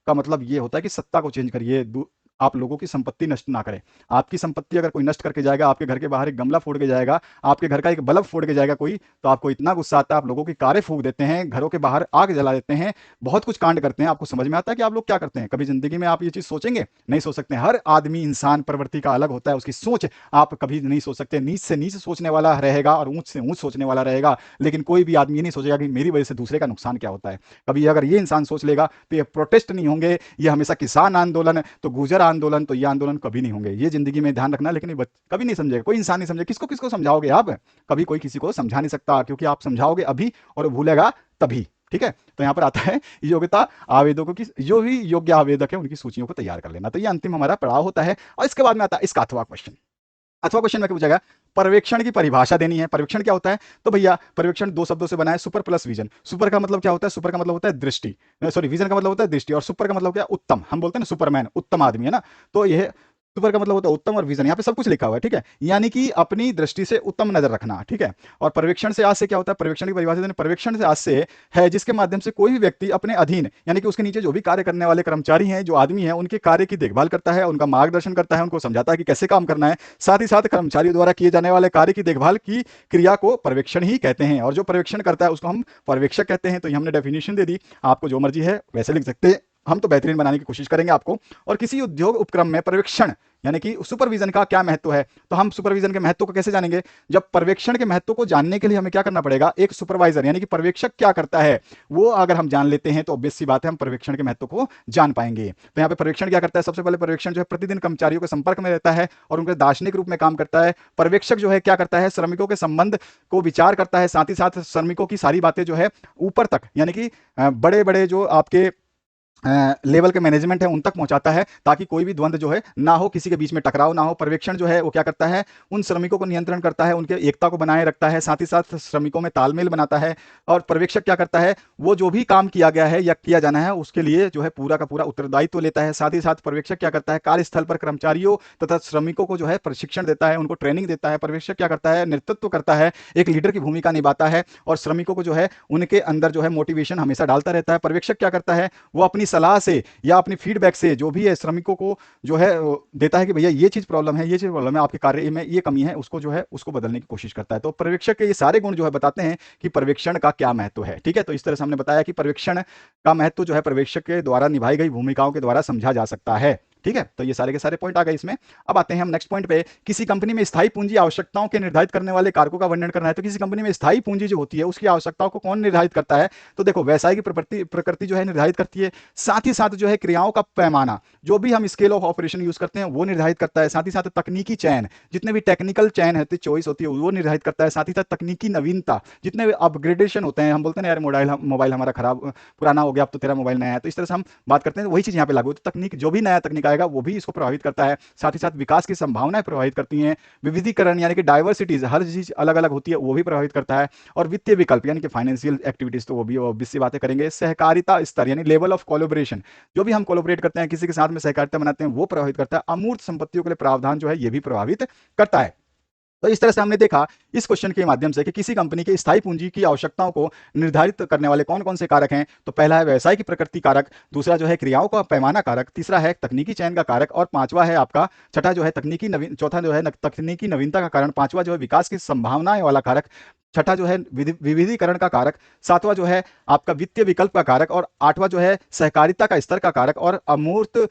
का मतलब ये होता है कि सत्ता को चेंज करिए, आप लोगों की संपत्ति नष्ट ना करें। आपकी संपत्ति अगर कोई नष्ट करके जाएगा, आपके घर के बाहर एक गमला फोड़ के जाएगा, आपके घर का एक बल्ब फोड़ के जाएगा कोई, तो आपको इतना गुस्सा आता है, आप लोगों की कारें फूंक देते हैं, घरों के बाहर आग जला देते हैं, बहुत कुछ कांड करते हैं। आपको समझ में आता है कि आप लोग क्या करते हैं? कभी जिंदगी में आप ये चीज सोचेंगे? नहीं सोच सकते। हर आदमी इंसान प्रवृत्ति का अलग होता है, उसकी सोच आप कभी नहीं सोच सकते। नीच से नीच सोचने वाला रहेगा और ऊंच से ऊंच सोचने वाला रहेगा, लेकिन कोई भी आदमी ये नहीं सोचेगा कि मेरी वजह से दूसरे का नुकसान क्या होता है। कभी अगर ये इंसान सोच लेगा तो ये प्रोटेस्ट नहीं होंगे, ये हमेशा किसान आंदोलन, तो गुर्जर आंदोलन, तो ये आंदोलन कभी नहीं होंगे। ये जिंदगी में ध्यान रखना। लेकिन ये कभी नहीं समझेगा, कोई इंसान नहीं समझेगा। किसको किसको समझाओगे आप? कभी कोई किसी को समझा नहीं सकता, क्योंकि आप समझाओगे अभी और भूलेगा तभी। ठीक है। तो यहां पर आता है योग्यता आवेदकों की, जो भी योग्य आवेदक है उनकी सूचियों को तैयार कर लेना। तो ये अंतिम हमारा पड़ाव होता है। और इसके बाद में आता है इसका अथवा क्वेश्चन। अथवा क्वेश्चन में क्या पूछा गया? पर्यवेक्षण की परिभाषा देनी है। पर्यवेक्षण क्या होता है? तो भैया पर्यवेक्षण दो शब्दों से बना है, सुपर प्लस विजन। सुपर का मतलब क्या होता है? सुपर का मतलब होता है दृष्टि, सॉरी विजन का मतलब होता है दृष्टि, और सुपर का मतलब क्या? उत्तम। हम बोलते हैं ना सुपरमैन, उत्तम आदमी है ना। तो यह सुपर का मतलब होता है उत्तम, और विजन यहाँ पे सब कुछ लिखा हुआ है। ठीक है, यानी कि अपनी दृष्टि से उत्तम नजर रखना। ठीक है। और पर्यवेक्षण से आज से क्या होता है? पर्यवेक्षण की परिभाषा देनी, पर्यवेक्षण से आज से है जिसके माध्यम से कोई भी व्यक्ति अपने अधीन, यानी कि उसके नीचे जो भी कार्य करने वाले कर्मचारी हैं, जो आदमी हैं, उनके कार्य की देखभाल करता है, उनका मार्गदर्शन करता है, उनको समझाता है कि कैसे काम करना है। साथ ही साथ कर्मचारियों द्वारा किए जाने वाले कार्य की देखभाल की क्रिया को पर्यवेक्षण ही कहते हैं। और जो पर्यवेक्षण करता है उसको हम पर्यवेक्षक कहते हैं। तो ये हमने डेफिनेशन दे दी, आपको जो मर्जी है वैसे लिख सकते हैं, हम तो बेहतरीन बनाने की कोशिश करेंगे आपको। और किसी उद्योग उपक्रम में पर्यवेक्षण यानी कि सुपरविजन का क्या महत्व है? तो हम सुपरविजन के महत्व को कैसे जानेंगे? जब पर्यवेक्षण के महत्व को जानने के लिए हमें क्या करना पड़ेगा? एक सुपरवाइजर यानी कि पर्यवेक्षक क्या करता है वो अगर हम जान लेते हैं तो ऑब्वियस सी बात है हम पर्यवेक्षण के महत्व को जान पाएंगे। तो यहाँ पे पर्यवेक्षण क्या करता है? सबसे पहले पर्यवेक्षण जो है प्रतिदिन कर्मचारियों के संपर्क में रहता है और उनके दार्शनिक रूप में काम करता है। पर्यवेक्षक जो है क्या करता है? श्रमिकों के संबंध को विचार करता है, साथ ही साथ श्रमिकों की सारी बातें जो है ऊपर तक, यानी कि बड़े बड़े जो आपके लेवल के मैनेजमेंट है उन तक पहुंचाता है, ताकि कोई भी द्वंद्व जो है ना हो, किसी के बीच में टकराव ना हो। पर्यवेक्षण जो है वो क्या करता है? उन श्रमिकों को नियंत्रण करता है, उनके एकता को बनाए रखता है, साथ ही साथ श्रमिकों में तालमेल बनाता है। और पर्यवेक्षक क्या करता है? वो जो भी काम किया गया है या किया जाना है उसके लिए जो है पूरा का पूरा उत्तरदायित्व लेता है। साथ ही साथ पर्यवेक्षक क्या करता है? कार्यस्थल पर कर्मचारियों तथा श्रमिकों को जो है प्रशिक्षण देता है, उनको ट्रेनिंग देता है। पर्यवेक्षक क्या करता है? नेतृत्व करता है, एक लीडर की भूमिका निभाता है और श्रमिकों को जो है उनके अंदर जो है मोटिवेशन हमेशा डालता रहता है। पर्यवेक्षक क्या करता है? वो अपनी सलाह से या अपनी फीडबैक से जो भी है श्रमिकों को जो है देता है कि भैया ये चीज प्रॉब्लम है, ये चीज प्रॉब्लम है, आपके कार्य में ये कमी है, उसको जो है उसको बदलने की कोशिश करता है। तो पर्यवेक्षक के ये सारे गुण जो है बताते हैं कि पर्यवेक्षण का क्या महत्व है। ठीक है। तो इस तरह से हमने बताया कि पर्यवेक्षण का महत्व जो है पर्यवेक्षक के द्वारा निभाई गई भूमिकाओं के द्वारा समझा जा सकता है। ठीक है। तो ये सारे के सारे पॉइंट आ गए इसमें। अब आते हैं हम नेक्स्ट पॉइंट पे। किसी कंपनी में स्थायी पूंजी आवश्यकताओं के निर्धारित करने वाले कारकों का वर्णन करना है। तो किसी कंपनी में स्थायी पूंजी जो होती है उसकी आवश्यकताओं को कौन निर्धारित करता है? तो देखो व्यवसाय की प्रकृति जो है निर्धारित करती है, साथ ही साथ जो है क्रियाओं का पैमाना, जो भी हम स्केल ऑफ ऑपरेशन यूज करते हैं वो निर्धारित करता है। साथ ही साथ तकनीकी चयन, जितने भी टेक्निकल चयन है, चॉइस होती है वो निर्धारित करता है। साथ ही साथ तकनीकी नवीनता, जितने भी अपग्रेडेशन होते हैं, हम बोलते हैं यार मोबाइल हमारा खराब पुराना हो गया, अब तो तेरा मोबाइल नया है, तो इस तरह से हम बात करते हैं। वही चीज यहाँ पे लागू होती है। तकनीक जो भी नया तकनीक आएगा वो भी इसको प्रभावित करता है। साथ ही साथ विकास की संभावनाएं प्रभावित करती हैं। विविधीकरण यानी कि डाइवर्सिटीज, हर चीज अलग अलग होती है, वो भी प्रभावित करता है। और वित्तीय विकल्प यानी कि फाइनेंशियल एक्टिविटीज, तो वो भी ऑब्वियस सी बातें करेंगे। सहकारिता स्तर यानी लेवल ऑफ कोलैबोरेशन, जो भी हम कोलैबोरेट करते हैं, किसी के साथ में सहकारिता बनाते हैं, वो प्रभावित करता है। अमूर्त संपत्तियों के लिए प्रावधान जो है ये भी प्रभावित करता है। तो इस तरह से हमने देखा इस क्वेश्चन के माध्यम से कि किसी कंपनी के स्थायी पूंजी की आवश्यकताओं को निर्धारित करने वाले कौन कौन से कारक हैं। तो पहला है व्यवसाय की प्रकृति कारक, दूसरा जो है क्रियाओं का पैमाना कारक, तीसरा है तकनीकी चयन का कारक, और पांचवा है आपका छठा जो है चौथा जो है तकनीकी नवीनता का कारण, पांचवा जो है विकास की संभावनाएं वाला कारक, छठा जो है विविधीकरण का कारक, सातवां जो है आपका वित्तीय विकल्प का कारक, और आठवां जो है सहकारिता का स्तर का कारक, और अमूर्त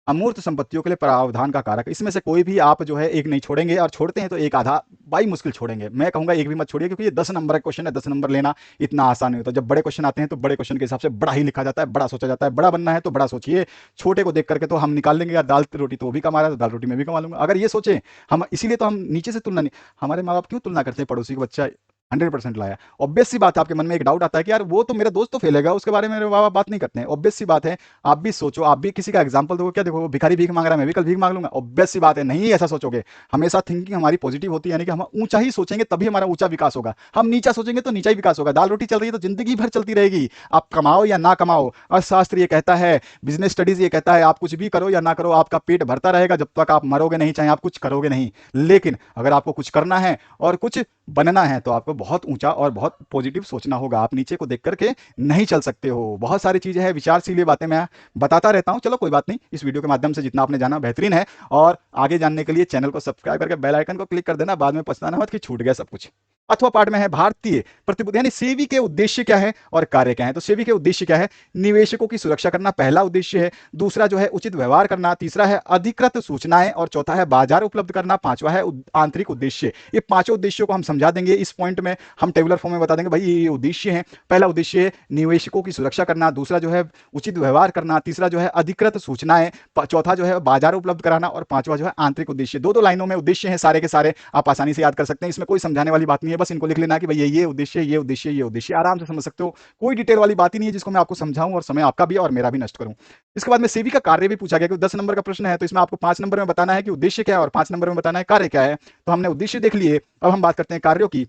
अमूर्त संपत्तियों के लिए प्रावधान का कारक। इसमें से कोई भी आप जो है एक नहीं छोड़ेंगे, और छोड़ते हैं तो एक आधा बाई मुश्किल छोड़ेंगे। मैं कहूंगा एक भी मत छोड़िए, क्योंकि ये 10 नंबर का क्वेश्चन है, 10 नंबर लेना इतना आसान नहीं होता। जब बड़े क्वेश्चन आते हैं तो बड़े क्वेश्चन के हिसाब से बड़ा ही लिखा जाता है, बड़ा सोचा जाता है। बड़ा बनना है तो बड़ा सोचिए, छोटे को देख करके तो हम निकाल लेंगे यार, दाल रोटी तो वो भी कमा रहा है तो दाल रोटी में भी कमा लूंगा, अगर ये सोचे हम। इसीलिए तो हम नीचे से तुलना नहीं, हमारे माँ बाप क्यों तुलना करते हैं, पड़ोसी का बच्चा 100% लाया। ऑब्वियस सी बात है, आपके मन में एक डाउट आता है कि यार वो तो मेरा दोस्त तो फेल है, उसके बारे में मेरे माँ बाप बात नहीं करते हैं। ऑब्वियस सी बात है, आप भी सोचो, आप भी किसी का एग्जांपल दो, क्या देखो वो भिखारी भीख मांग रहा है, मैं भी कल भीख मांग लूंगा। ऑब्वियस सी बात है, नहीं ऐसा सोचोगे। हमेशा थिंकिंग हमारी पॉजिटिव होती है, यानी कि हम ऊंचा ही सोचेंगे तभी हमारा ऊंचा विकास होगा। हम नीचा सोचेंगे तो नीचा ही विकास होगा। दाल रोटी चल रही है तो जिंदगी भर चलती रहेगी, आप कमाओ या ना कमाओ। अर्थशास्त्र ये कहता है, बिजनेस स्टडीज ये कहता है, आप कुछ भी करो या ना करो, आपका पेट भरता रहेगा जब तक आप मरोगे नहीं, चाहे आप कुछ करोगे नहीं। लेकिन अगर आपको कुछ करना है और कुछ बनना है तो आपको बहुत ऊंचा और बहुत पॉजिटिव सोचना होगा। आप नीचे को देख करके नहीं चल सकते हो। बहुत सारी चीजें हैं, विचारशील बातें मैं बताता रहता हूं। चलो कोई बात नहीं, इस वीडियो के माध्यम से जितना आपने जाना बेहतरीन है, और आगे जानने के लिए चैनल को सब्सक्राइब करके बेल आइकन को क्लिक कर देना, बाद में पछताना मत कि छूट गया सब कुछ। अथवा पार्ट में है भारतीय प्रतिभूति, यानी सेबी के उद्देश्य क्या है और कार्य क्या है। तो सेबी के उद्देश्य क्या है, निवेशकों की सुरक्षा करना पहला उद्देश्य है, दूसरा जो है उचित व्यवहार करना, तीसरा है अधिकृत सूचनाएं, और चौथा है बाजार उपलब्ध करना, पांचवा है आंतरिक उद्देश्य। ये पांचों उद्देश्यों को हम समझा देंगे इस पॉइंट में, हम टेबुलर फॉर्म में बता देंगे भाई ये उद्देश्य है। पहला उद्देश्य निवेशकों की सुरक्षा करना, दूसरा जो है उचित व्यवहार करना, तीसरा जो है अधिकृत सूचनाएं, चौथा जो है बाजार उपलब्ध कराना, और पांचवा जो है आंतरिक उद्देश्य। दो दो लाइनों में उद्देश्य है सारे के सारे, आप आसानी से याद कर सकते हैं। इसमें कोई समझाने वाली बात नहीं है, बस इनको लिख लेना कि भाई ये उद्देश्य, ये उद्देश्य, ये उद्देश्य, आराम से समझ सकते हो। कोई डिटेल वाली बात ही नहीं है जिसको मैं आपको समझाऊं और समय आपका भी और मेरा भी नष्ट करूं। इसके बाद में सेबी का कार्य भी पूछा गया, क्योंकि 10 नंबर का प्रश्न है तो इसमें आपको 5 नंबर में बताना है कि उद्देश्य क्या है और 5 नंबर में बताना है कार्य क्या है। तो हमने उद्देश्य देख लिए, अब हम बात करते हैं कार्यों की।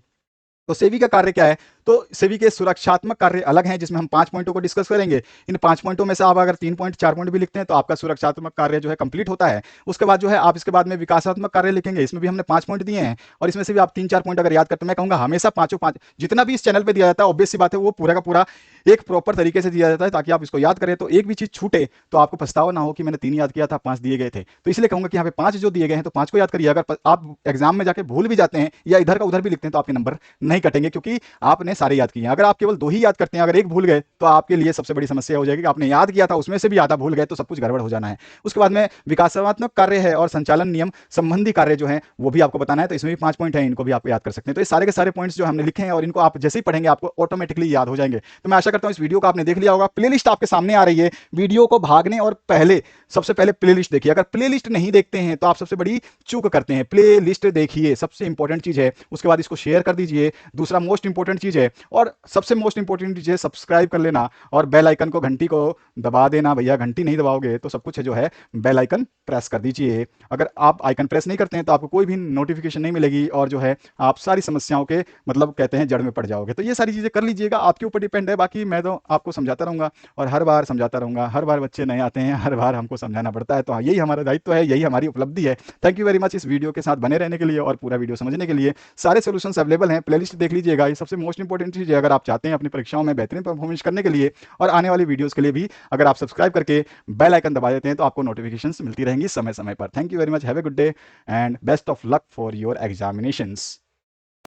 तो सेबी का कार्य क्या है, तो सेबी के सुरक्षात्मक कार्य अलग हैं, जिसमें हम 5 पॉइंटों को डिस्कस करेंगे। इन 5 पॉइंटों में से आप अगर 3 पॉइंट 4 पॉइंट भी लिखते हैं तो आपका सुरक्षात्मक कार्य जो है कंप्लीट होता है। उसके बाद जो है आप इसके बाद में विकासात्मक कार्य लिखेंगे, इसमें भी हमने 5 पॉइंट दिए हैं, और इसमें से भी आप 3-4 पॉइंट अगर याद करते हैं, मैं कहूंगा हमेशा पांचों पांच जितना भी इस चैनल पर दिया जाता है, ऑब्वियस सी बात है वो पूरा का पूरा एक प्रॉपर तरीके से दिया जाता है, ताकि आप इसको याद करें तो एक भी चीज छूटे तो आपको पछतावा ना हो कि मैंने 3 याद किया था, 5 दिए गए थे। तो इसलिए कहूंगा कि यहाँ पे 5 जो दिए गए हैं तो 5 को याद करिए। अगर आप एग्जाम में जाके भूल भी जाते हैं या इधर का उधर भी लिखते हैं तो आपके नंबर नहीं कटेंगे, क्योंकि आपने सारे याद किए हैं। अगर आप केवल 2 ही याद करते हैं, अगर एक भूल गए तो आपके लिए सबसे बड़ी समस्या हो जाएगी कि आपने याद किया था उसमें से भी आधा भूल गए तो सब कुछ गड़बड़ हो जाना है। उसके बाद में विकासात्मक कार्य है और संचालन नियम संबंधी कार्य जो है वो भी आपको बताना है, तो इसमें भी 5 पॉइंट है, इनको भी आप याद कर सकते हैं। तो ये सारे के सारे पॉइंट्स जो हमने लिखे हैं और इनको आप जैसे ही पढ़ेंगे आपको ऑटोमेटिकली याद हो जाएंगे। तो मैं आशा करता हूं इस वीडियो को आपने देख लिया होगा। प्लेलिस्ट आपके सामने आ रही है, वीडियो को भागने और पहले सबसे पहले प्लेलिस्ट देखिए। अगर प्लेलिस्ट नहीं देखते हैं तो आप सबसे बड़ी चूक करते हैं। प्लेलिस्ट देखिए, सबसे इंपॉर्टेंट चीज है। उसके बाद इसको शेयर कर दीजिए, दूसरा मोस्ट इंपॉर्टेंट चीज है, और सबसे मोस्ट इंपॉर्टेंट चीज है सब्सक्राइब कर लेना और बेल आइकन को, घंटी को दबा देना। भैया घंटी नहीं दबाओगे तो सब कुछ है जो है बेल आइकन प्रेस कर दीजिए। अगर आप आइकन प्रेस नहीं करते हैं तो आपको कोई भी नोटिफिकेशन नहीं मिलेगी, और जो है आप सारी समस्याओं के मतलब कहते हैं जड़ में पड़ जाओगे। तो ये सारी चीजें कर लीजिएगा, आपके ऊपर डिपेंड है। बाकी मैं तो आपको समझाता रहूंगा और हर बार समझाता रहूंगा। हर बार बच्चे नए आते हैं, हर बार हमको समझाना पड़ता है, तो यही हमारा दायित्व है, यही हमारी उपलब्धि है। थैंक यू वेरी मच इस वीडियो के साथ बने रहने के लिए और पूरा वीडियो समझने के लिए। सारे सोल्यूशंस अवेलेबल हैं, प्लेलिस्ट देख लीजिएगा। ये सबसे मोस्ट इंपॉर्टेंट चीज है, अगर आप चाहते हैं अपनी परीक्षाओं में बेहतरीन परफॉर्मेंस करने के लिए और आने वाली वीडियोस के लिए भी, अगर आप सब्सक्राइब करके बेल आइकन दबा देते हैं तो आपको नोटिफिकेशंस मिलती रहेंगी समय समय पर। Thank you very much, have a good day and best of luck for your examinations.